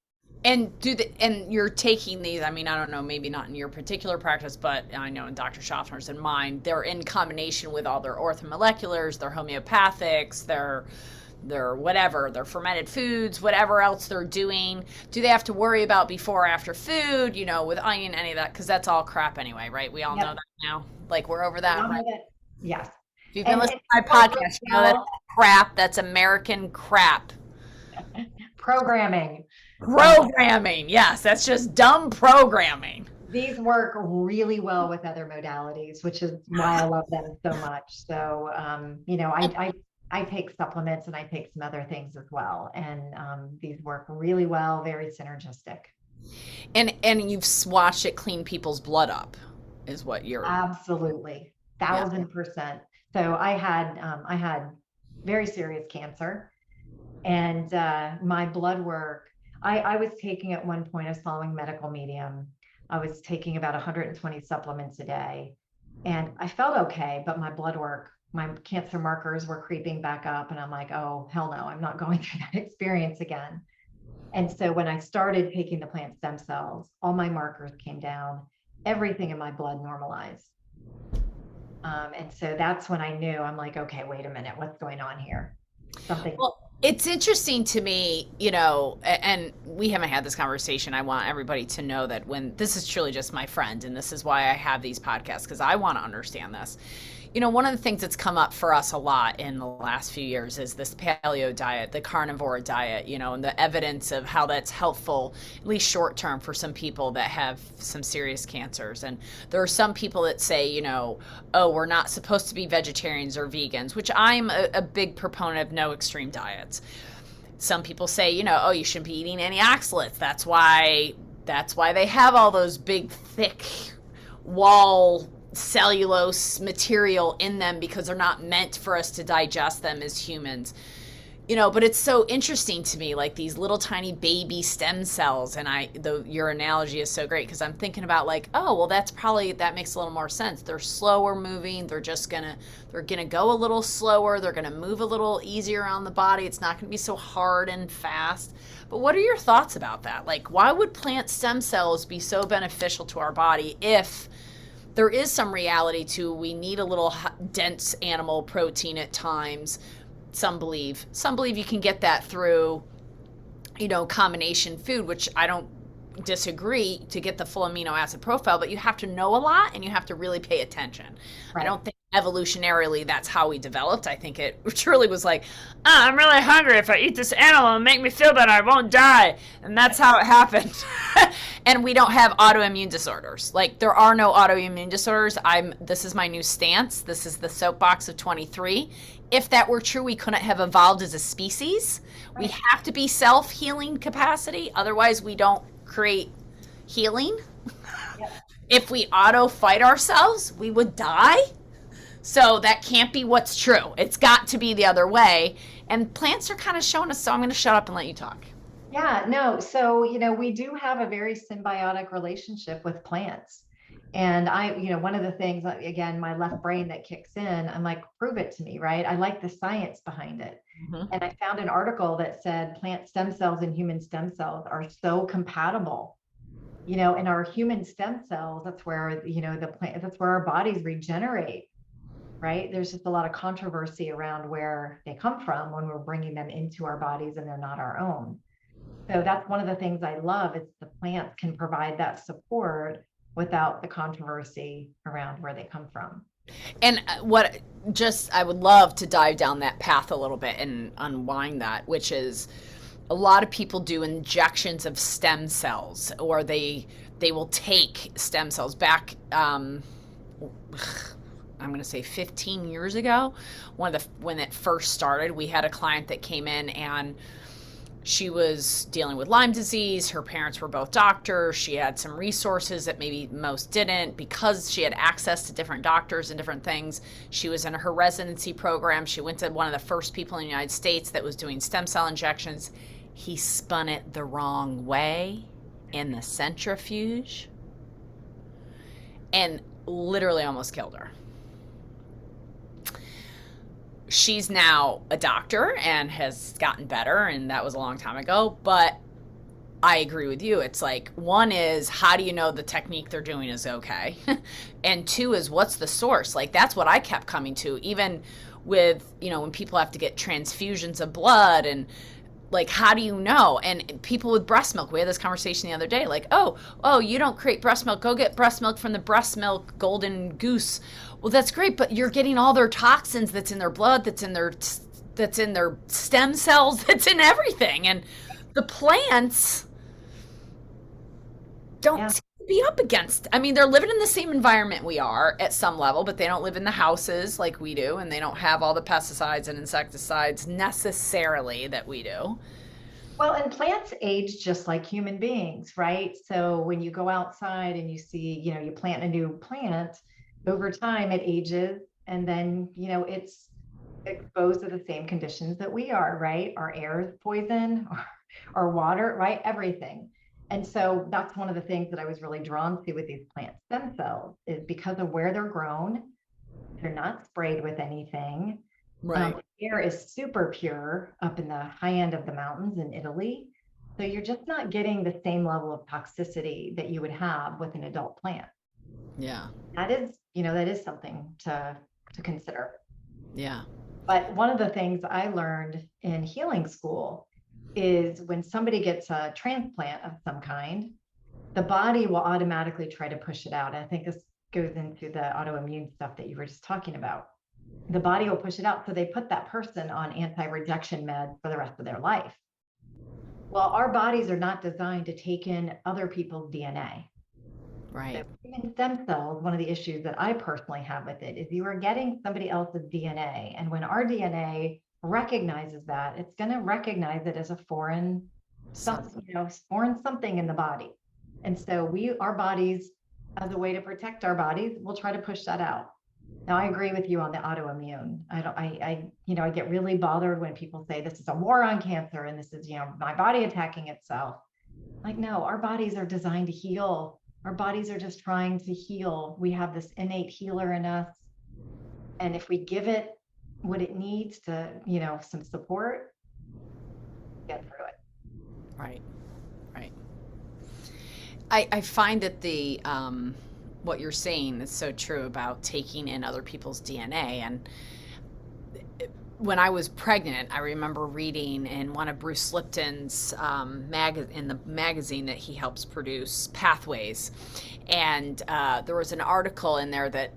And and you're taking these, I mean, I don't know, maybe not in your particular practice, but I know in Dr. Schaffner's and mine, they're in combination with all their orthomoleculars, their homeopathics, their whatever, their fermented foods, whatever else they're doing. Do they have to worry about before or after food, with onion, any of that? Because that's all crap anyway, right? We all know that now. Like, we're over that, right? Yes. If you've been listening to my podcast, you know that's crap. That's American crap. Programming. Yes, that's just dumb programming. These work really well with other modalities, which is why I love them so much. So, I take supplements and I take some other things as well. And these work really well, very synergistic. And you've watched it clean people's blood up, is what you're. Absolutely. 1,000%. So I had very serious cancer, and my blood work, I was taking at one point, I was following medical medium. I was taking about 120 supplements a day, and I felt okay, but my blood work, my cancer markers were creeping back up, and I'm like, oh, hell no, I'm not going through that experience again. And so when I started taking the plant stem cells, all my markers came down, everything in my blood normalized. And so that's when I knew, I'm like, okay, wait a minute, what's going on here? Something. Well, it's interesting to me, and we haven't had this conversation. I want everybody to know that when this is truly just my friend, and this is why I have these podcasts, because I want to understand this. One of the things that's come up for us a lot in the last few years is this paleo diet, the carnivore diet, and the evidence of how that's helpful, at least short term, for some people that have some serious cancers. And there are some people that say, oh, we're not supposed to be vegetarians or vegans, which I'm a big proponent of no extreme diets. Some people say, oh, you shouldn't be eating any oxalates. That's why they have all those big, thick wall cellulose material in them, because they're not meant for us to digest them as humans. But it's so interesting to me, like these little tiny baby stem cells. And your analogy is so great, because I'm thinking about like, oh, well, that makes a little more sense. They're slower moving. They're gonna go a little slower. They're gonna move a little easier on the body. It's not gonna be so hard and fast. But what are your thoughts about that? Like, why would plant stem cells be so beneficial to our body if there is some reality to we need a little dense animal protein at times? Some believe you can get that through, combination food, which I don't disagree, to get the full amino acid profile, but you have to know a lot and you have to really pay attention. Right. I don't think evolutionarily that's how we developed. I think it truly was like, I'm really hungry. If I eat this animal, it'll make me feel better. I won't die. And that's how it happened. And we don't have autoimmune disorders. Like, there are no autoimmune disorders. This is my new stance. This is the soapbox of 23. If that were true, we couldn't have evolved as a species. Right. We have to be self-healing capacity. Otherwise, we don't create healing. Yep. If we auto-fight ourselves, we would die. So that can't be what's true. It's got to be the other way. And plants are kind of showing us, so I'm going to shut up and let you talk. Yeah, no. So, we do have a very symbiotic relationship with plants. And one of the things, again, my left brain that kicks in, I'm like, prove it to me, right? I like the science behind it. Mm-hmm. And I found an article that said plant stem cells and human stem cells are so compatible. In our human stem cells, that's where, the plant, that's where our bodies regenerate, right? There's just a lot of controversy around where they come from when we're bringing them into our bodies and they're not our own. So that's one of the things I love is the plants can provide that support without the controversy around where they come from. And I would love to dive down that path a little bit and unwind that, which is a lot of people do injections of stem cells, or they will take stem cells back. I'm going to say 15 years ago, when it first started, we had a client that came in and she was dealing with Lyme disease. Her parents were both doctors. She had some resources that maybe most didn't because she had access to different doctors and different things. She was in her residency program. She went to one of the first people in the United States that was doing stem cell injections. He spun it the wrong way in the centrifuge and literally almost killed her. She's now a doctor and has gotten better, and that was a long time ago. But I agree with you. It's like, one is, how do you know the technique they're doing is okay? And two is, what's the source? Like, that's what I kept coming to, even with, when people have to get transfusions of blood, and like, how do you know? And people with breast milk, we had this conversation the other day, like, oh, you don't create breast milk. Go get breast milk from the breast milk golden goose. Well, that's great, but you're getting all their toxins that's in their blood, that's in their stem cells, that's in everything. And the plants don't seem to be up against. I mean, they're living in the same environment we are at some level, but they don't live in the houses like we do, and they don't have all the pesticides and insecticides necessarily that we do. Well, and plants age just like human beings, right? So when you go outside and you see, you plant a new plant, over time it ages, and then, it's exposed to the same conditions that we are, right? Our air is poison, our water, right? Everything. And so that's one of the things that I was really drawn to with these plant stem cells is because of where they're grown. They're not sprayed with anything. Right. Air is super pure up in the high end of the mountains in Italy. So you're just not getting the same level of toxicity that you would have with an adult plant. Yeah. That is something to consider. Yeah. But one of the things I learned in healing school is when somebody gets a transplant of some kind, the body will automatically try to push it out. And I think this goes into the autoimmune stuff that you were just talking about. The body will push it out. So they put that person on anti-rejection meds for the rest of their life. Well, our bodies are not designed to take in other people's DNA. Right. So human stem cells, one of the issues that I personally have with it is you are getting somebody else's DNA. And when our DNA recognizes that, it's going to recognize it as a foreign something in the body. And so our bodies, as a way to protect our bodies, will try to push that out. Now, I agree with you on the autoimmune. I get really bothered when people say this is a war on cancer and this is, my body attacking itself. Like, no, our bodies are designed to heal. Our bodies are just trying to heal. We have this innate healer in us. And if we give it what it needs to, some support, get through it. Right. Right. I find that what you're saying is so true about taking in other people's DNA. And when I was pregnant, I remember reading in one of Bruce Lipton's in the magazine that he helps produce, Pathways, and there was an article in there that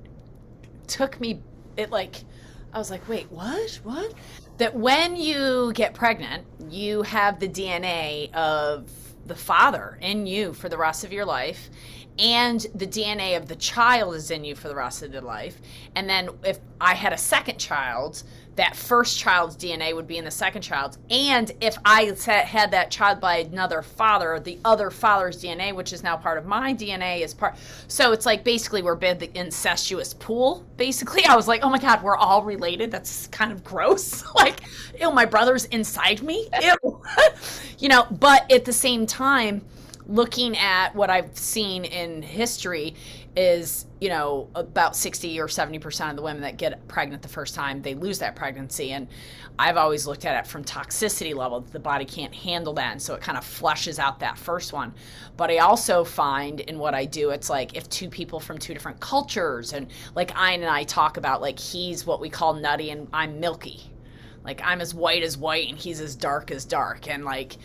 took me. I was like, wait, what? That when you get pregnant, you have the DNA of the father in you for the rest of your life, and the DNA of the child is in you for the rest of their life. And then if I had a second child, that first child's DNA would be in the second child's. And if I had that child by another father, the other father's DNA, which is now part of my DNA, is part. So it's like basically we're the incestuous pool, basically. I was like, oh my God, we're all related. That's kind of gross. Like, ew, my brother's inside me. Ew. But at the same time, looking at what I've seen in history is, about 60 or 70% of the women that get pregnant the first time, they lose that pregnancy. And I've always looked at it from toxicity level. The body can't handle that. And so it kind of flushes out that first one. But I also find in what I do, it's like if two people from two different cultures, and like Ian and I talk about, like he's what we call nutty and I'm milky. Like I'm as white and he's as dark. And like,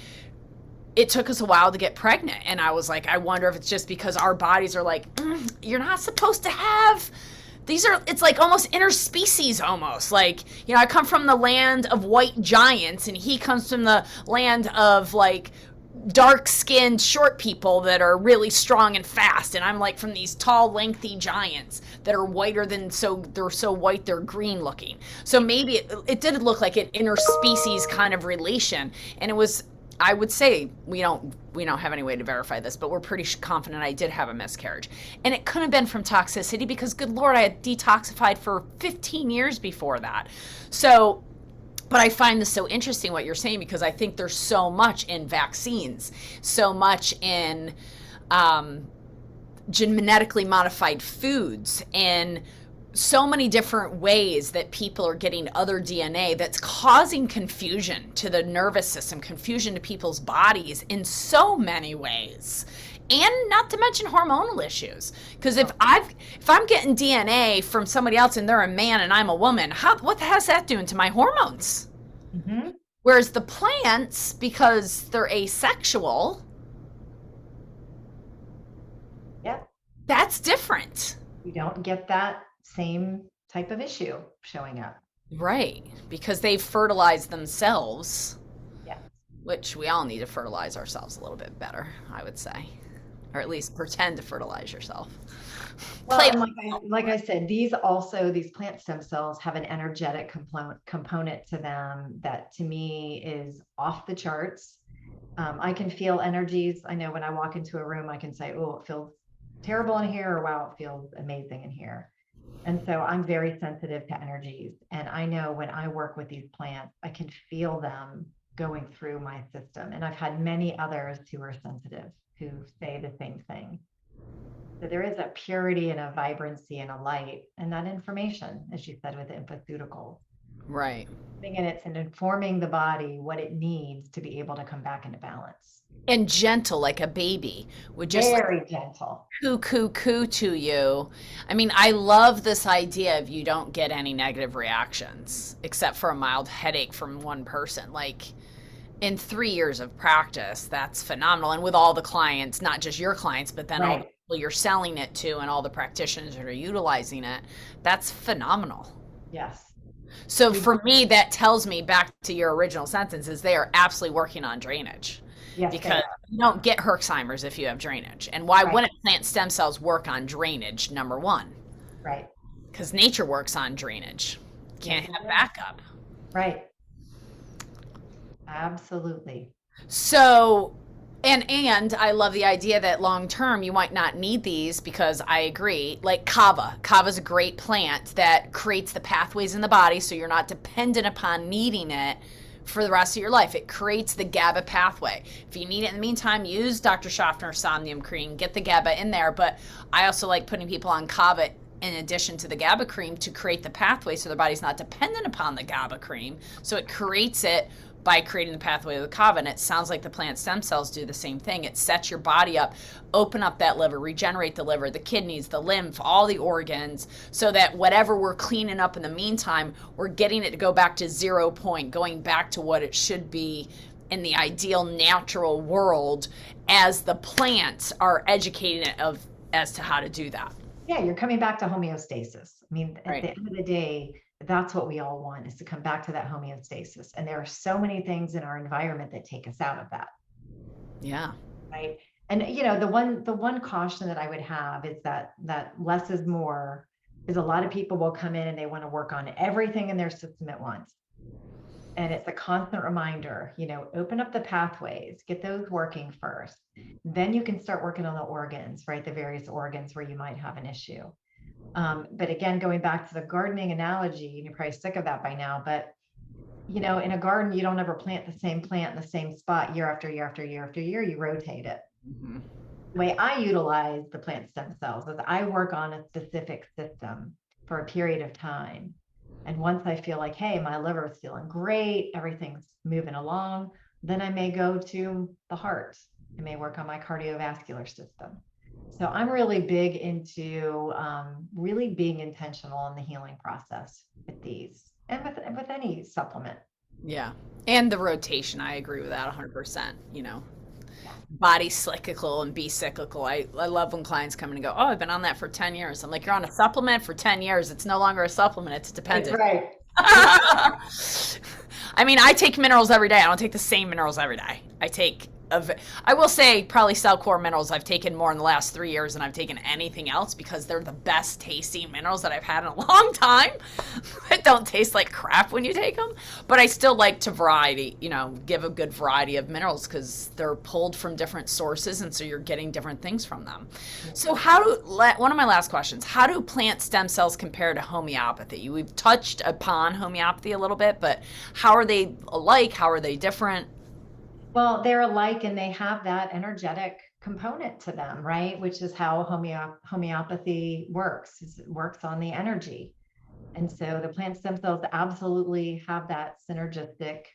it took us a while to get pregnant. And I was like, I wonder if it's just because our bodies are like, you're not supposed to have it's like almost interspecies almost. Like, I come from the land of white giants and he comes from the land of like dark-skinned short people that are really strong and fast, and I'm like from these tall lengthy giants that are whiter than, so they're so white they're green looking. So maybe it did look like an interspecies kind of relation. And it was, I would say, we don't have any way to verify this, but we're pretty confident I did have a miscarriage. And it couldn't have been from toxicity because, good Lord, I had detoxified for 15 years before that. So, but I find this so interesting what you're saying, because I think there's so much in vaccines, so much in genetically modified foods, and so many different ways that people are getting other DNA that's causing confusion to the nervous system, confusion to people's bodies in so many ways. And not to mention hormonal issues. Because if I'm getting DNA from somebody else and they're a man and I'm a woman, what the hell's that doing to my hormones? Mm-hmm. Whereas the plants, because they're asexual, Yep, that's different. you don't get that same type of issue showing up. Right, because they've fertilized themselves, Yeah. which we all need to fertilize ourselves a little bit better, I would say. Or at least pretend to fertilize yourself. Well, and like I said, these plant stem cells have an energetic component to them that to me is off the charts. I can feel energies. I know when I walk into a room, I can say, oh, it feels terrible in here, or wow, it feels amazing in here. And so I'm very sensitive to energies. And I know when I work with these plants, I can feel them going through my system. And I've had many others who are sensitive who say the same thing. So there is a purity and a vibrancy and a light, and that information, as you said, with the infoceuticals. Right. And it's in informing the body what it needs to be able to come back into balance. And gentle, like a baby, would just very gentle. Coo to you. I mean, I love this idea of you don't get any negative reactions except for a mild headache from one person. Like, in 3 years of practice, that's phenomenal. And with all the clients, not just your clients, but then all the people you're selling it to and all the practitioners that are utilizing it, that's phenomenal. Yes. So for me, that tells me, back to your original sentence, is they are absolutely working on drainage. Yes, because you don't get Herxheimer's if you have drainage. And why wouldn't plant stem cells work on drainage, number one? Right. Because nature works on drainage. Can't have backup. Right. Absolutely. So, and I love the idea that long term you might not need these, because I agree. Like kava. Kava is a great plant that creates the pathways in the body, so you're not dependent upon needing it for the rest of your life. It creates the GABA pathway. If you need it in the meantime, use Dr. Schaffner's Somnium Cream, get the GABA in there. But I also like putting people on kava in addition to the GABA cream to create the pathway so their body's not dependent upon the GABA cream. So it creates it by creating the pathway of the kava. And it sounds like the plant stem cells do the same thing. It sets your body up, open up that liver, regenerate the liver, the kidneys, the lymph, all the organs, so that whatever we're cleaning up in the meantime, we're getting it to go back to 0 point, going back to what it should be in the ideal natural world, as the plants are educating it as to how to do that. Yeah, you're coming back to homeostasis. I mean, at the end of the day, that's what we all want, is to come back to that homeostasis. And there are so many things in our environment that take us out of that. Yeah. Right. And the one caution that I would have is that less is more. Is a lot of people will come in and they want to work on everything in their system at once. And it's a constant reminder, open up the pathways, get those working first. Then you can start working on the organs, right? The various organs where you might have an issue. But again, going back to the gardening analogy, and you're probably sick of that by now, but in a garden, you don't ever plant the same plant in the same spot year after year after year after year. You rotate it. Mhm. The way I utilize the plant stem cells is I work on a specific system for a period of time. And once I feel like, hey, my liver is feeling great, everything's moving along, then I may go to the heart. I may work on my cardiovascular system. So I'm really big into really being intentional in the healing process with these and with any supplement. Yeah. And the rotation, I agree with that 100%. Yeah. Body cyclical and be cyclical. I love when clients come in and go, "Oh, I've been on that for 10 years." I'm like, "You're on a supplement for 10 years. It's no longer a supplement, it's That's dependent." right. I mean, I take minerals every day. I don't take the same minerals every day. I will say probably Cell Core minerals I've taken more in the last 3 years than I've taken anything else because they're the best tasting minerals that I've had in a long time. It don't taste like crap when you take them, but I still like to give a good variety of minerals because they're pulled from different sources, and so you're getting different things from them. So one of my last questions, how do plant stem cells compare to homeopathy? We've touched upon homeopathy a little bit, but how are they alike? How are they different? Well, they're alike and they have that energetic component to them, right? Which is how homeopathy works. It works on the energy. And so the plant stem cells absolutely have that synergistic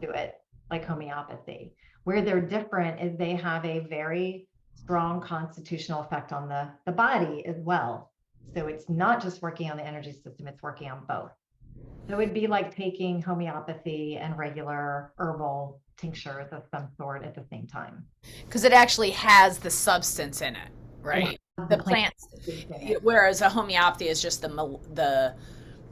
to it, like homeopathy. Where they're different is they have a very strong constitutional effect on the body as well. So it's not just working on the energy system, it's working on both. So it'd be like taking homeopathy and regular herbal tinctures of some sort at the same time. Because it actually has the substance in it, It right? has the The plant plants, in it. whereas a homeopathy is just the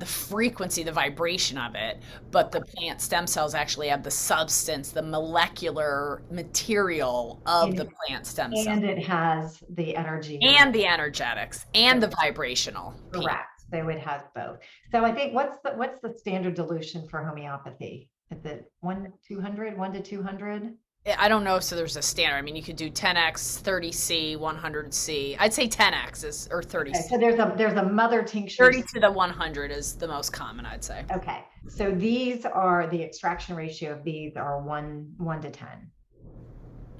frequency, the vibration of it, but the plant stem cells actually have the substance, the molecular material of the And, plant stem cell, and it has the energy in it. and the energetics, and the vibrational piece. Correct. So it has both. So I think what's the standard dilution for homeopathy? Is it 1 200, 1 to 200? I don't know if so there's a standard. I mean, you could do 10x, 30C, 100C. I'd say 10x is or Okay, 30C. so there's a mother tincture. 30 to the 100 is the most common, I'd say. Okay, so these are the extraction ratio of these are 1 to 10.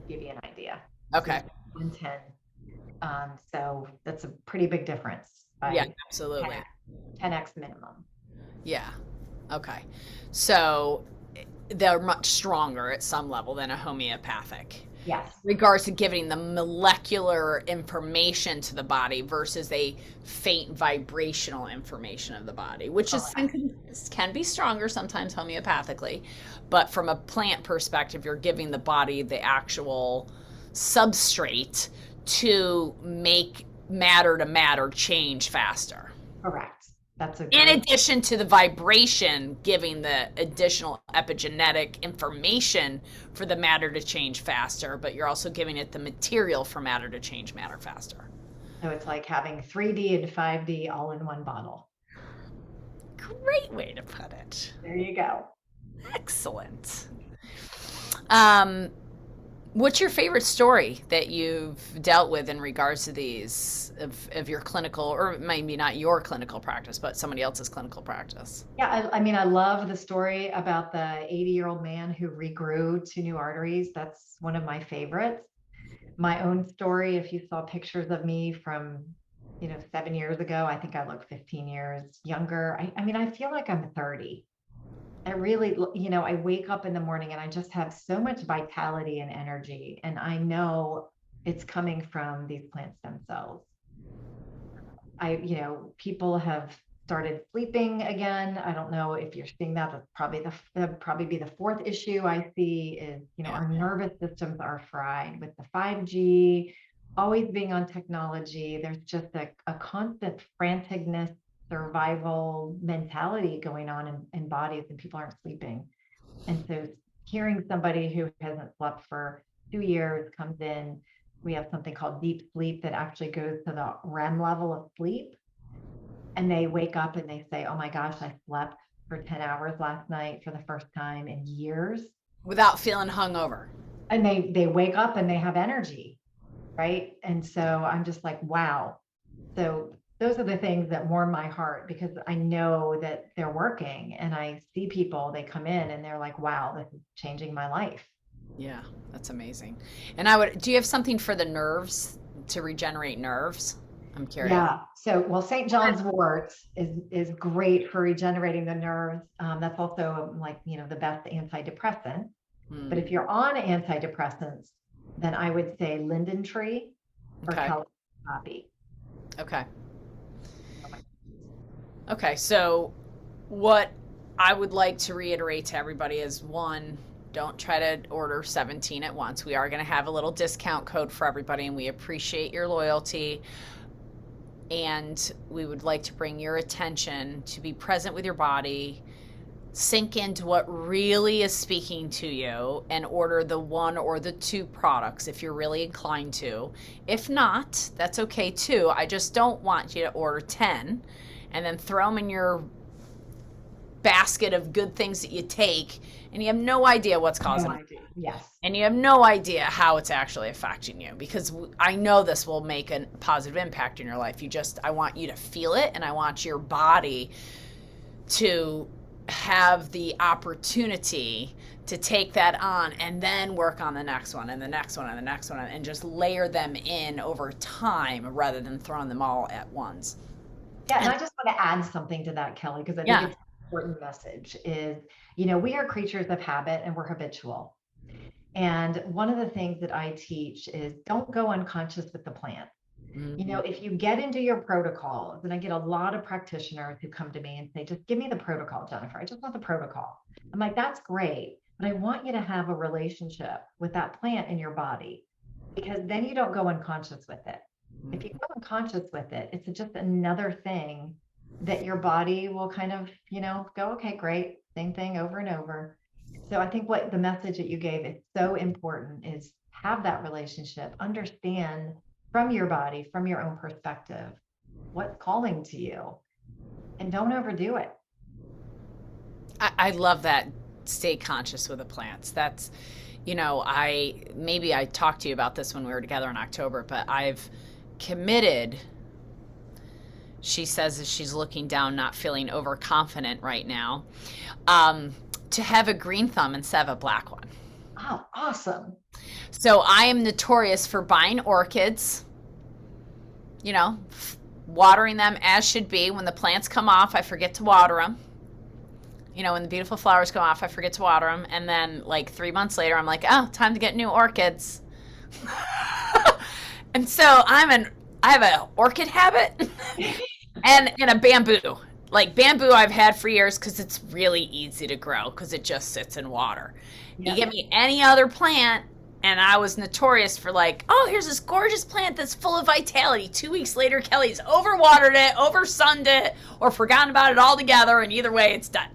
Give you an idea. So Okay. 110. So that's a pretty big difference Yeah, by absolutely. 10x minimum. Yeah. Okay. So they're much stronger at some level than a homeopathic. Yes. Regards to giving the molecular information to the body versus a faint vibrational information of the body, which is can be stronger sometimes homeopathically, but from a plant perspective, you're giving the body the actual substrate to make matter to matter change faster. Correct. That's a In great. addition to the vibration giving the additional epigenetic information for the matter to change faster, but you're also giving it the material for matter to change matter faster. So it's like having 3D and 5D all in one bottle. Great way to put it. There you go. Excellent. Um, what's your favorite story that you've dealt with in regards to these of your clinical, or maybe not your clinical practice, but somebody else's clinical practice? Yeah, I mean, I love the story about the 80-year-old man who regrew 2 new arteries. That's one of my favorites. My own story, if you saw pictures of me from, 7 years ago, I think I look 15 years younger. I mean, I feel like I'm 30. I really, I wake up in the morning and I just have so much vitality and energy. And I know it's coming from these plant stem cells. People have started sleeping again. I don't know if you're seeing that. That'd probably be the fourth issue I see is, Yeah. our nervous systems are fried with the 5G, always being on technology. There's just a constant franticness, survival mentality going on in bodies, and people aren't sleeping. And so hearing somebody who hasn't slept for 2 years comes in, we have something called deep sleep that actually goes to the REM level of sleep. And they wake up and they say, oh my gosh, I slept for 10 hours last night for the first time in years. Without feeling hungover. And they wake up and they have energy, right? And so I'm just like, wow. So those are the things that warm my heart because I know that they're working and I see people, they come in and they're like, wow, this is changing my life. Yeah, that's amazing. And do you have something for the nerves to regenerate nerves? I'm curious. Yeah. So, well, St. John's wort is great for regenerating the nerves. That's also like, the best antidepressant. But Hmm. if you're on antidepressants, then I would say linden tree or Okay. California poppy. Okay. Okay. So, what I would like to reiterate to everybody is one, don't try to order 17 at once. We are going to have a little discount code for everybody, and we appreciate your loyalty. And we would like to bring your attention to be present with your body, sink into what really is speaking to you, and order the one or the two products if you're really inclined to. If not, that's okay too. I just don't want you to order 10 and then throw them in your basket of good things that you take and you have no idea what's No causing it. idea. Yes. And you have no idea how it's actually affecting you, because I know this will make a positive impact in your life. I want you to feel it, and I want your body to have the opportunity to take that on and then work on the next one and the next one and the next one, and just layer them in over time rather than throwing them all at once. Yeah, and And I just want to add something to that, Kelly, because I think yeah. it's an important message is, we are creatures of habit and we're habitual. And one of the things that I teach is don't go unconscious with the plant. Mm-hmm. If you get into your protocols, and I get a lot of practitioners who come to me and say, just give me the protocol, Jennifer. I just want the protocol. I'm like, that's great, but I want you to have a relationship with that plant in your body, because then you don't go unconscious with it. If you go unconscious with it, it's just another thing that your body will kind of, go, okay, great, same thing over and over. So I think what the message that you gave is so important is have that relationship, understand from your body, from your own perspective, what's calling to you, and don't overdo it. I love that. Stay conscious with the plants. That's, I talked to you about this when we were together in October, but I've committed. She says that she's looking down, not feeling overconfident right now, um, to have a green thumb instead of a black one. Oh, awesome. So I am notorious for buying orchids, you know, watering them as should be. When the plants come off, I forget to water them. When the beautiful flowers come off, I forget to water them. And then, like 3 months later, I'm like, oh, time to get new orchids. And so I have an orchid habit and a bamboo. Like bamboo, I've had for years because it's really easy to grow because it just sits in water. You Yeah. give me any other plant, and I was notorious for like, oh, here's this gorgeous plant that's full of vitality. 2 weeks later, Kelly's overwatered it, oversunned it, or forgotten about it altogether, and either way, it's done.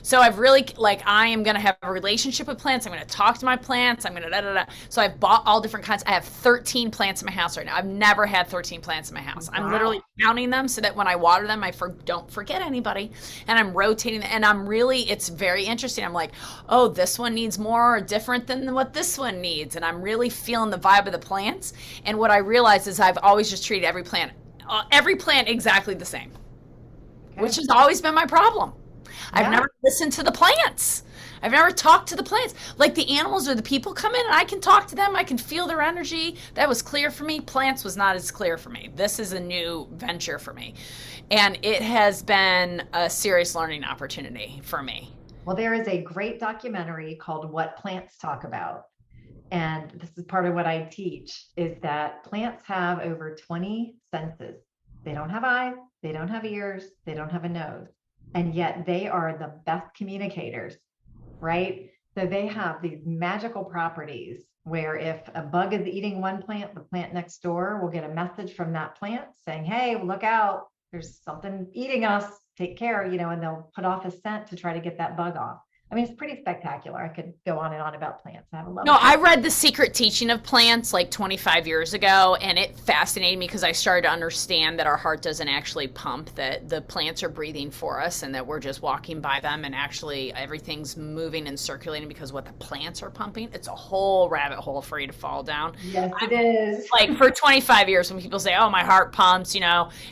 So I've really, like, I am going to have a relationship with plants. I'm going to talk to my plants. I'm going to da da da. So I've bought all different kinds. I have 13 plants in my house right now. I've never had 13 plants in my house. I'm literally Wow. counting them so that when I water them, I don't forget anybody. And I'm rotating them. And it's very interesting. I'm like, oh, this one needs more or different than what this one needs. And I'm really feeling the vibe of the plants. And what I realize is I've always just treated every plant exactly the same, which Okay. has always been my problem. I've Yeah. never listened to the plants. I've never talked to the plants. Like the animals or the people come in and I can talk to them. I can feel their energy. That was clear for me. Plants was not as clear for me. This is a new venture for me. And it has been a serious learning opportunity for me. Well, there is a great documentary called What Plants Talk About. And this is part of what I teach is that plants have over 20 senses. They don't have eyes, they don't have ears, they don't have a nose. And yet they are the best communicators, right? So they have these magical properties where if a bug is eating one plant, the plant next door will get a message from that plant saying, hey, look out, there's something eating us, take care, and they'll put off a scent to try to get that bug off. I mean, it's pretty spectacular. I could go on and on about plants. I have a love No, of I plants. read The Secret Teaching of Plants like 25 years ago, and it fascinated me because I started to understand that our heart doesn't actually pump, that the plants are breathing for us, and that we're just walking by them, and actually everything's moving and circulating because what the plants are pumping. It's a whole rabbit hole for you to fall down. Yes, it is. Like for 25 years when people say, oh, my heart pumps, and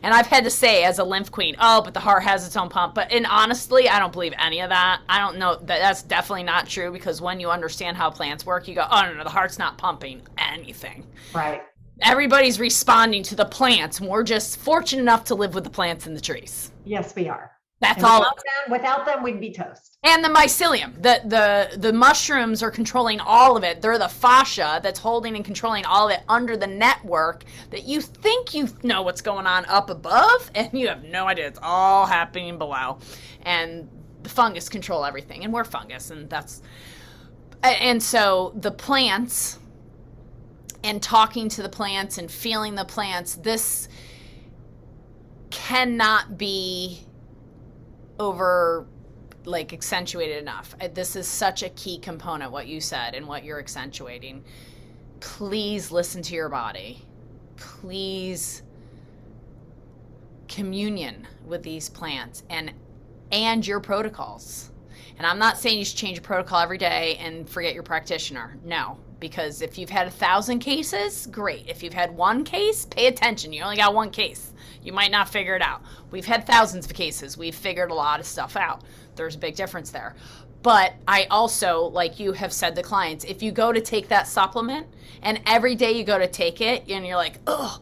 I've had to say as a lymph queen, oh, but the heart has its own pump. And honestly, I don't believe any of that. I don't know. that's definitely not true, because when you understand how plants work, you go, oh, no, the heart's not pumping anything. Right. Everybody's responding to the plants. And we're just fortunate enough to live with the plants and the trees. Yes, we are. That's and all. Without them, we'd be toast. And the mycelium, the mushrooms are controlling all of it. They're the fascia that's holding and controlling all of it under the network that you think you know what's going on up above, and you have no idea. It's all happening below. And the fungus control everything, and we're fungus, and so the plants, and talking to the plants and feeling the plants, this cannot be over accentuated enough. This is such a key component, what you said and what you're accentuating. Please listen to your body. Please communion with these plants and your protocols. And I'm not saying you should change your protocol every day and forget your practitioner. No, because if you've had 1,000 cases, great. If you've had one case, pay attention. You only got one case. You might not figure it out. We've had thousands of cases. We've figured a lot of stuff out. There's a big difference there. But I also, like you have said to clients, if you go to take that supplement and every day you go to take it and you're like, ugh,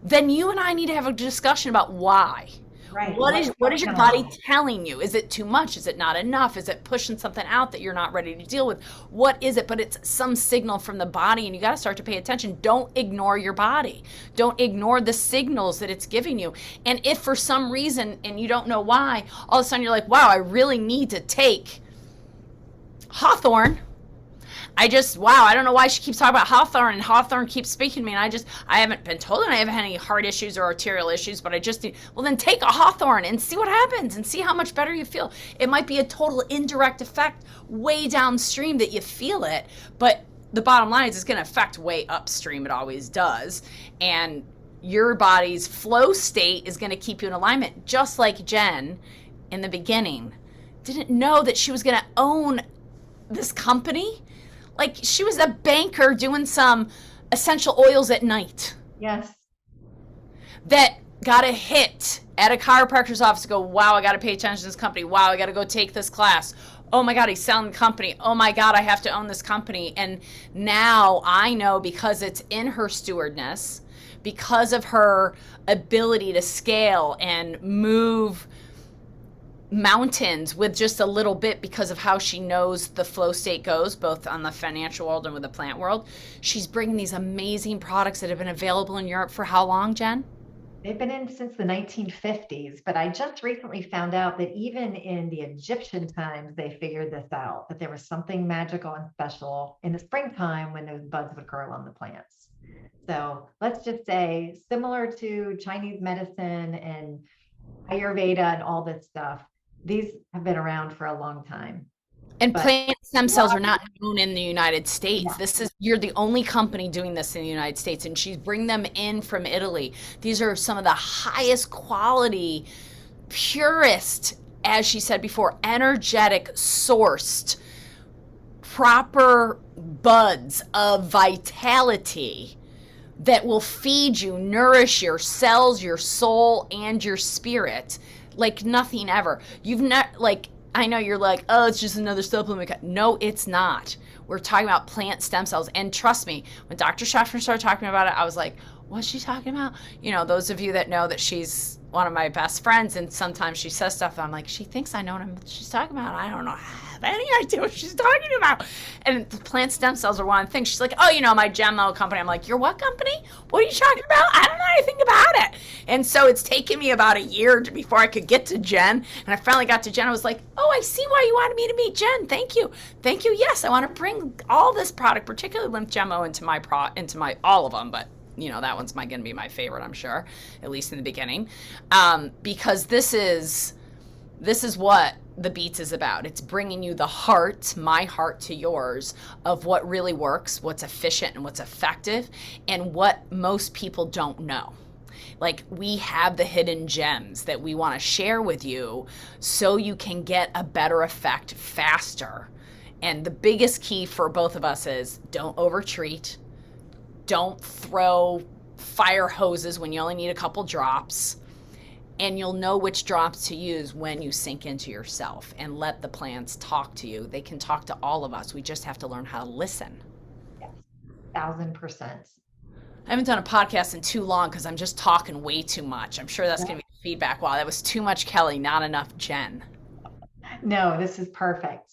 then you and I need to have a discussion about why. Right. What is your body telling you? Is it too much? Is it not enough? Is it pushing something out that you're not ready to deal with? What is it? But it's some signal from the body, and you got to start to pay attention. Don't ignore your body. Don't ignore the signals that it's giving you. And if for some reason, and you don't know why, all of a sudden you're like, wow, I really need to take Hawthorne. I don't know why she keeps talking about Hawthorne, and Hawthorne keeps speaking to me, and I haven't been told that I haven't had any heart issues or arterial issues, but well, then take a Hawthorne and see what happens and see how much better you feel. It might be a total indirect effect way downstream that you feel it, but the bottom line is it's going to affect way upstream. It always does. And your body's flow state is going to keep you in alignment, just like Jen in the beginning didn't know that she was going to own this company. Like, she was a banker doing some essential oils at night. Yes. That got a hit at a chiropractor's office to go, wow, I got to pay attention to this company. Wow, I got to go take this class. Oh my God, he's selling the company. Oh my God, I have to own this company. And now I know, because it's in her stewardness, because of her ability to scale and move mountains with just a little bit, because of how she knows the flow state goes, both on the financial world and with the plant world. She's bringing these amazing products that have been available in Europe for how long, Jen? They've been in since the 1950s, but I just recently found out that even in the Egyptian times, they figured this out, that there was something magical and special in the springtime when those buds would grow on the plants. So let's just say, similar to Chinese medicine and Ayurveda and all this stuff, these have been around for a long time. And plant stem cells are not known in the United States. Yeah. You're the only company doing this in the United States, and she's bringing them in from Italy. These are some of the highest quality, purest, as she said before, energetic, sourced, proper buds of vitality that will feed you, nourish your cells, your soul, and your spirit like nothing ever. You've not, I know you're like, oh, it's just another supplement. No, it's not. We're talking about plant stem cells. And trust me, when Dr. Schaffner started talking about it, I was like, what's she talking about? You know, those of you that know that she's one of my best friends, and sometimes she says stuff, I'm like, she thinks I know what she's talking about. I don't know, have any idea what she's talking about. And the plant stem cells are one of the things. She's like, oh, my Gemmo company. I'm like, your what company? What are you talking about? I don't know anything about it. And so it's taken me about a year before I could get to Jen. And I finally got to Jen. I was like, oh, I see why you wanted me to meet Jen. Thank you. Thank you. Yes, I want to bring all this product, particularly lymph Gemmo, into my all of them, but that one's going to be my favorite, I'm sure, at least in the beginning, because this is what the Beats is about. It's bringing you the heart, my heart to yours, of what really works, what's efficient and what's effective, and what most people don't know. Like, we have the hidden gems that we want to share with you so you can get a better effect faster. And the biggest key for both of us is don't overtreat. Don't throw fire hoses when you only need a couple drops. And you'll know which drops to use when you sink into yourself and let the plants talk to you. They can talk to all of us. We just have to learn how to listen. Yes, 1000%. I haven't done a podcast in too long because I'm just talking way too much. I'm sure that's going to be feedback. Wow, that was too much Kelly, not enough Jen. No, this is perfect.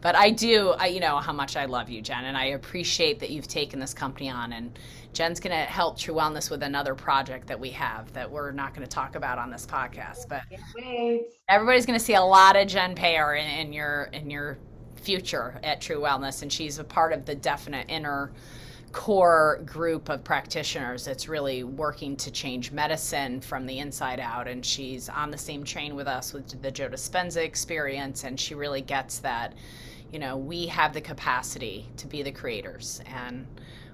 But you know how much I love you, Jen, and I appreciate that you've taken this company on. And Jen's going to help True Wellness with another project that we have that we're not going to talk about on this podcast. But Wait. everybody's going to see a lot of Jen Payeur in your future at True Wellness, and she's a part of the definite inner core group of practitioners that's really working to change medicine from the inside out. And she's on the same train with us with the Joe Dispenza experience, and she really gets that, you know, we have the capacity to be the creators, and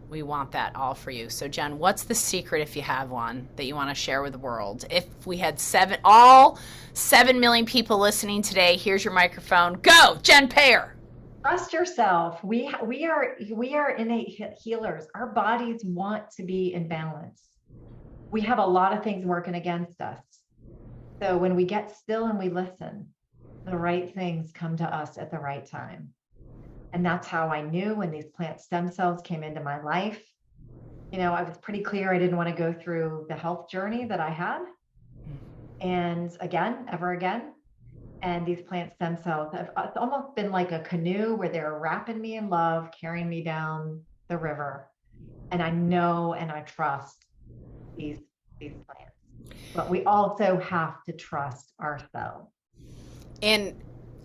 we want that all for you. So Jen, what's the secret, if you have one, that you want to share with the world? If we had all 7 million people listening today, here's your microphone. Go, Jen Payeur. Trust yourself. We are innate healers. Our bodies want to be in balance. We have a lot of things working against us. So when we get still and we listen, the right things come to us at the right time. And that's how I knew when these plant stem cells came into my life. You know, I was pretty clear I didn't want to go through the health journey that I had. And ever again. And these plant stem cells have almost been like a canoe where they're wrapping me in love, carrying me down the river. And I know and I trust these plants. But we also have to trust ourselves. And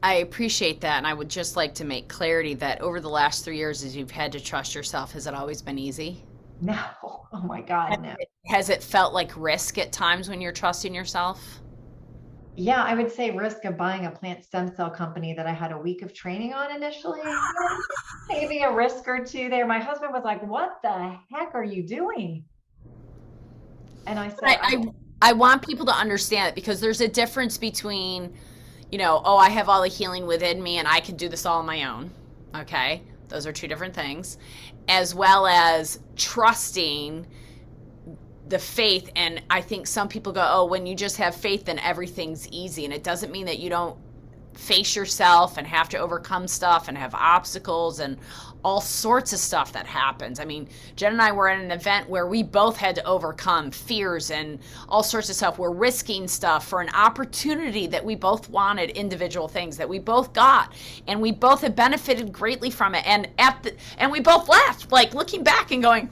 I appreciate that. And I would just like to make clarity that over the last 3 years, as you've had to trust yourself, has it always been easy? No. Oh my God, no. Has it felt like risk at times when you're trusting yourself? Yeah, I would say risk of buying a plant stem cell company that I had a week of training on initially. Maybe a risk or two there. My husband was like, "What the heck are you doing?" And I said, I want people to understand it, because there's a difference between, you know, oh, I have all the healing within me and I can do this all on my own. Okay. Those are two different things, as well as trusting the faith. And I think some people go, oh, when you just have faith, then everything's easy. And it doesn't mean that you don't face yourself and have to overcome stuff and have obstacles and all sorts of stuff that happens. I mean, Jen and I were at an event where we both had to overcome fears and all sorts of stuff. We're risking stuff for an opportunity that we both wanted, individual things that we both got, and we both have benefited greatly from it. And we both laughed, like looking back and going,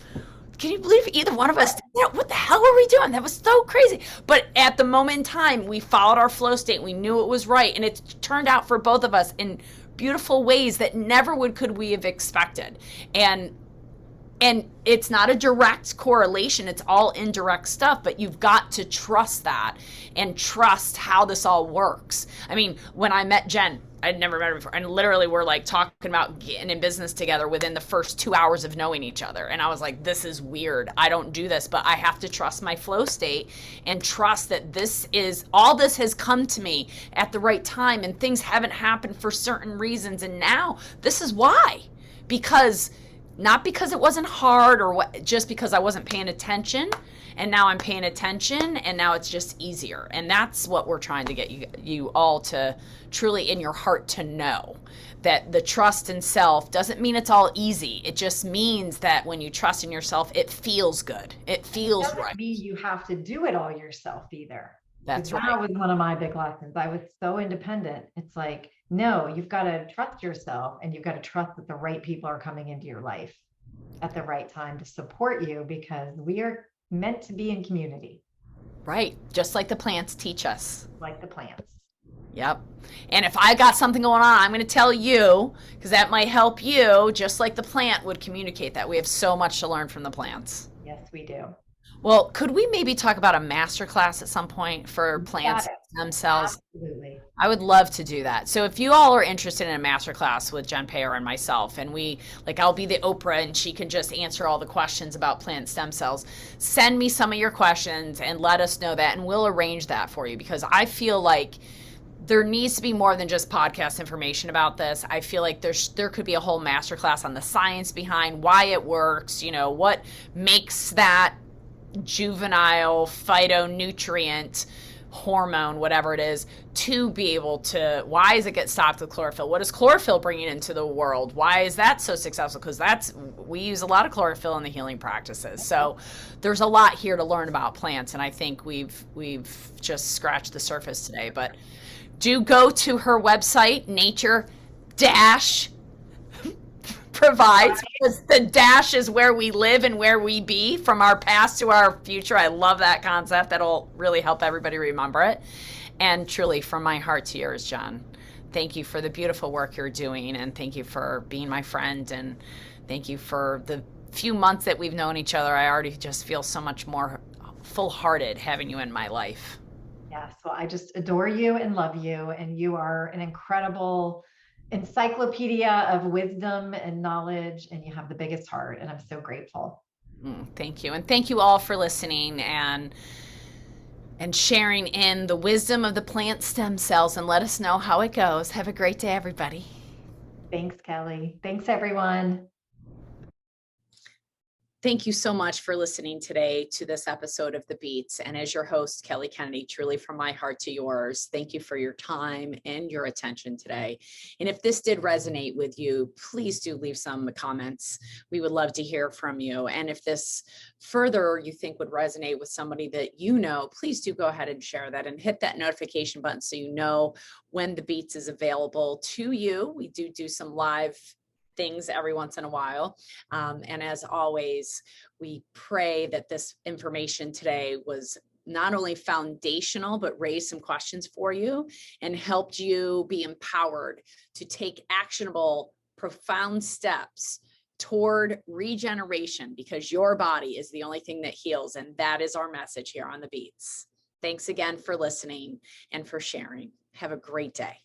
can you believe either one of us did that? What the hell were we doing? That was so crazy. But at the moment in time, we followed our flow state. We knew it was right. And it turned out for both of us in beautiful ways that never could we have expected. And it's not a direct correlation. It's all indirect stuff. But you've got to trust that and trust how this all works. I mean, when I met Jen, I'd never met her before. And literally we're like talking about getting in business together within the first 2 hours of knowing each other. And I was like, this is weird. I don't do this, but I have to trust my flow state and trust that all this has come to me at the right time, and things haven't happened for certain reasons. And now this is why, not because it wasn't hard or just because I wasn't paying attention. And now I'm paying attention, and now it's just easier. And that's what we're trying to get you all to truly in your heart to know, that the trust in self doesn't mean it's all easy. It just means that when you trust in yourself, it feels good. It feels right. It doesn't mean you have to do it all yourself either. That's right. That was one of my big lessons. I was so independent. It's like, no, you've got to trust yourself, and you've got to trust that the right people are coming into your life at the right time to support you, because we are meant to be in community. Right. Just like the plants teach us. Like the plants. Yep. And if I got something going on, I'm going to tell you, because that might help you, just like the plant would communicate that. We have so much to learn from the plants. Yes, we do. Well, could we maybe talk about a masterclass at some point for plants themselves? Absolutely. I would love to do that. So if you all are interested in a masterclass with Jen Payeur and myself, and I'll be the Oprah and she can just answer all the questions about plant stem cells, send me some of your questions and let us know that, and we'll arrange that for you, because I feel like there needs to be more than just podcast information about this. I feel like there could be a whole masterclass on the science behind why it works, what makes that juvenile phytonutrient hormone, whatever it is, to be able to, why does it get stopped with chlorophyll? What is chlorophyll bringing into the world? Why is that so successful? Because we use a lot of chlorophyll in the healing practices. So there's a lot here to learn about plants, and I think we've just scratched the surface today. But do go to her website, nature dash provides, because the dash is where we live and where we be, from our past to our future. I love that concept. That'll really help everybody remember it. And truly, from my heart to yours, John, thank you for the beautiful work you're doing, and thank you for being my friend, and thank you for the few months that we've known each other. I already just feel so much more full-hearted having you in my life. Yes. Well, I just adore you and love you. And you are an incredible encyclopedia of wisdom and knowledge. And you have the biggest heart. And I'm so grateful. Thank you. And thank you all for listening and sharing in the wisdom of the plant stem cells, and let us know how it goes. Have a great day, everybody. Thanks, Kelly. Thanks, everyone. Thank you so much for listening today to this episode of The Beats. And as your host, Kelly Kennedy, truly from my heart to yours, thank you for your time and your attention today. And if this did resonate with you, please do leave some comments. We would love to hear from you. And if this further you think would resonate with somebody that you know, please do go ahead and share that and hit that notification button so you know when The Beats is available to you. We do some live things every once in a while. And as always, we pray that this information today was not only foundational, but raised some questions for you and helped you be empowered to take actionable, profound steps toward regeneration, because your body is the only thing that heals. And that is our message here on The Beats. Thanks again for listening and for sharing. Have a great day.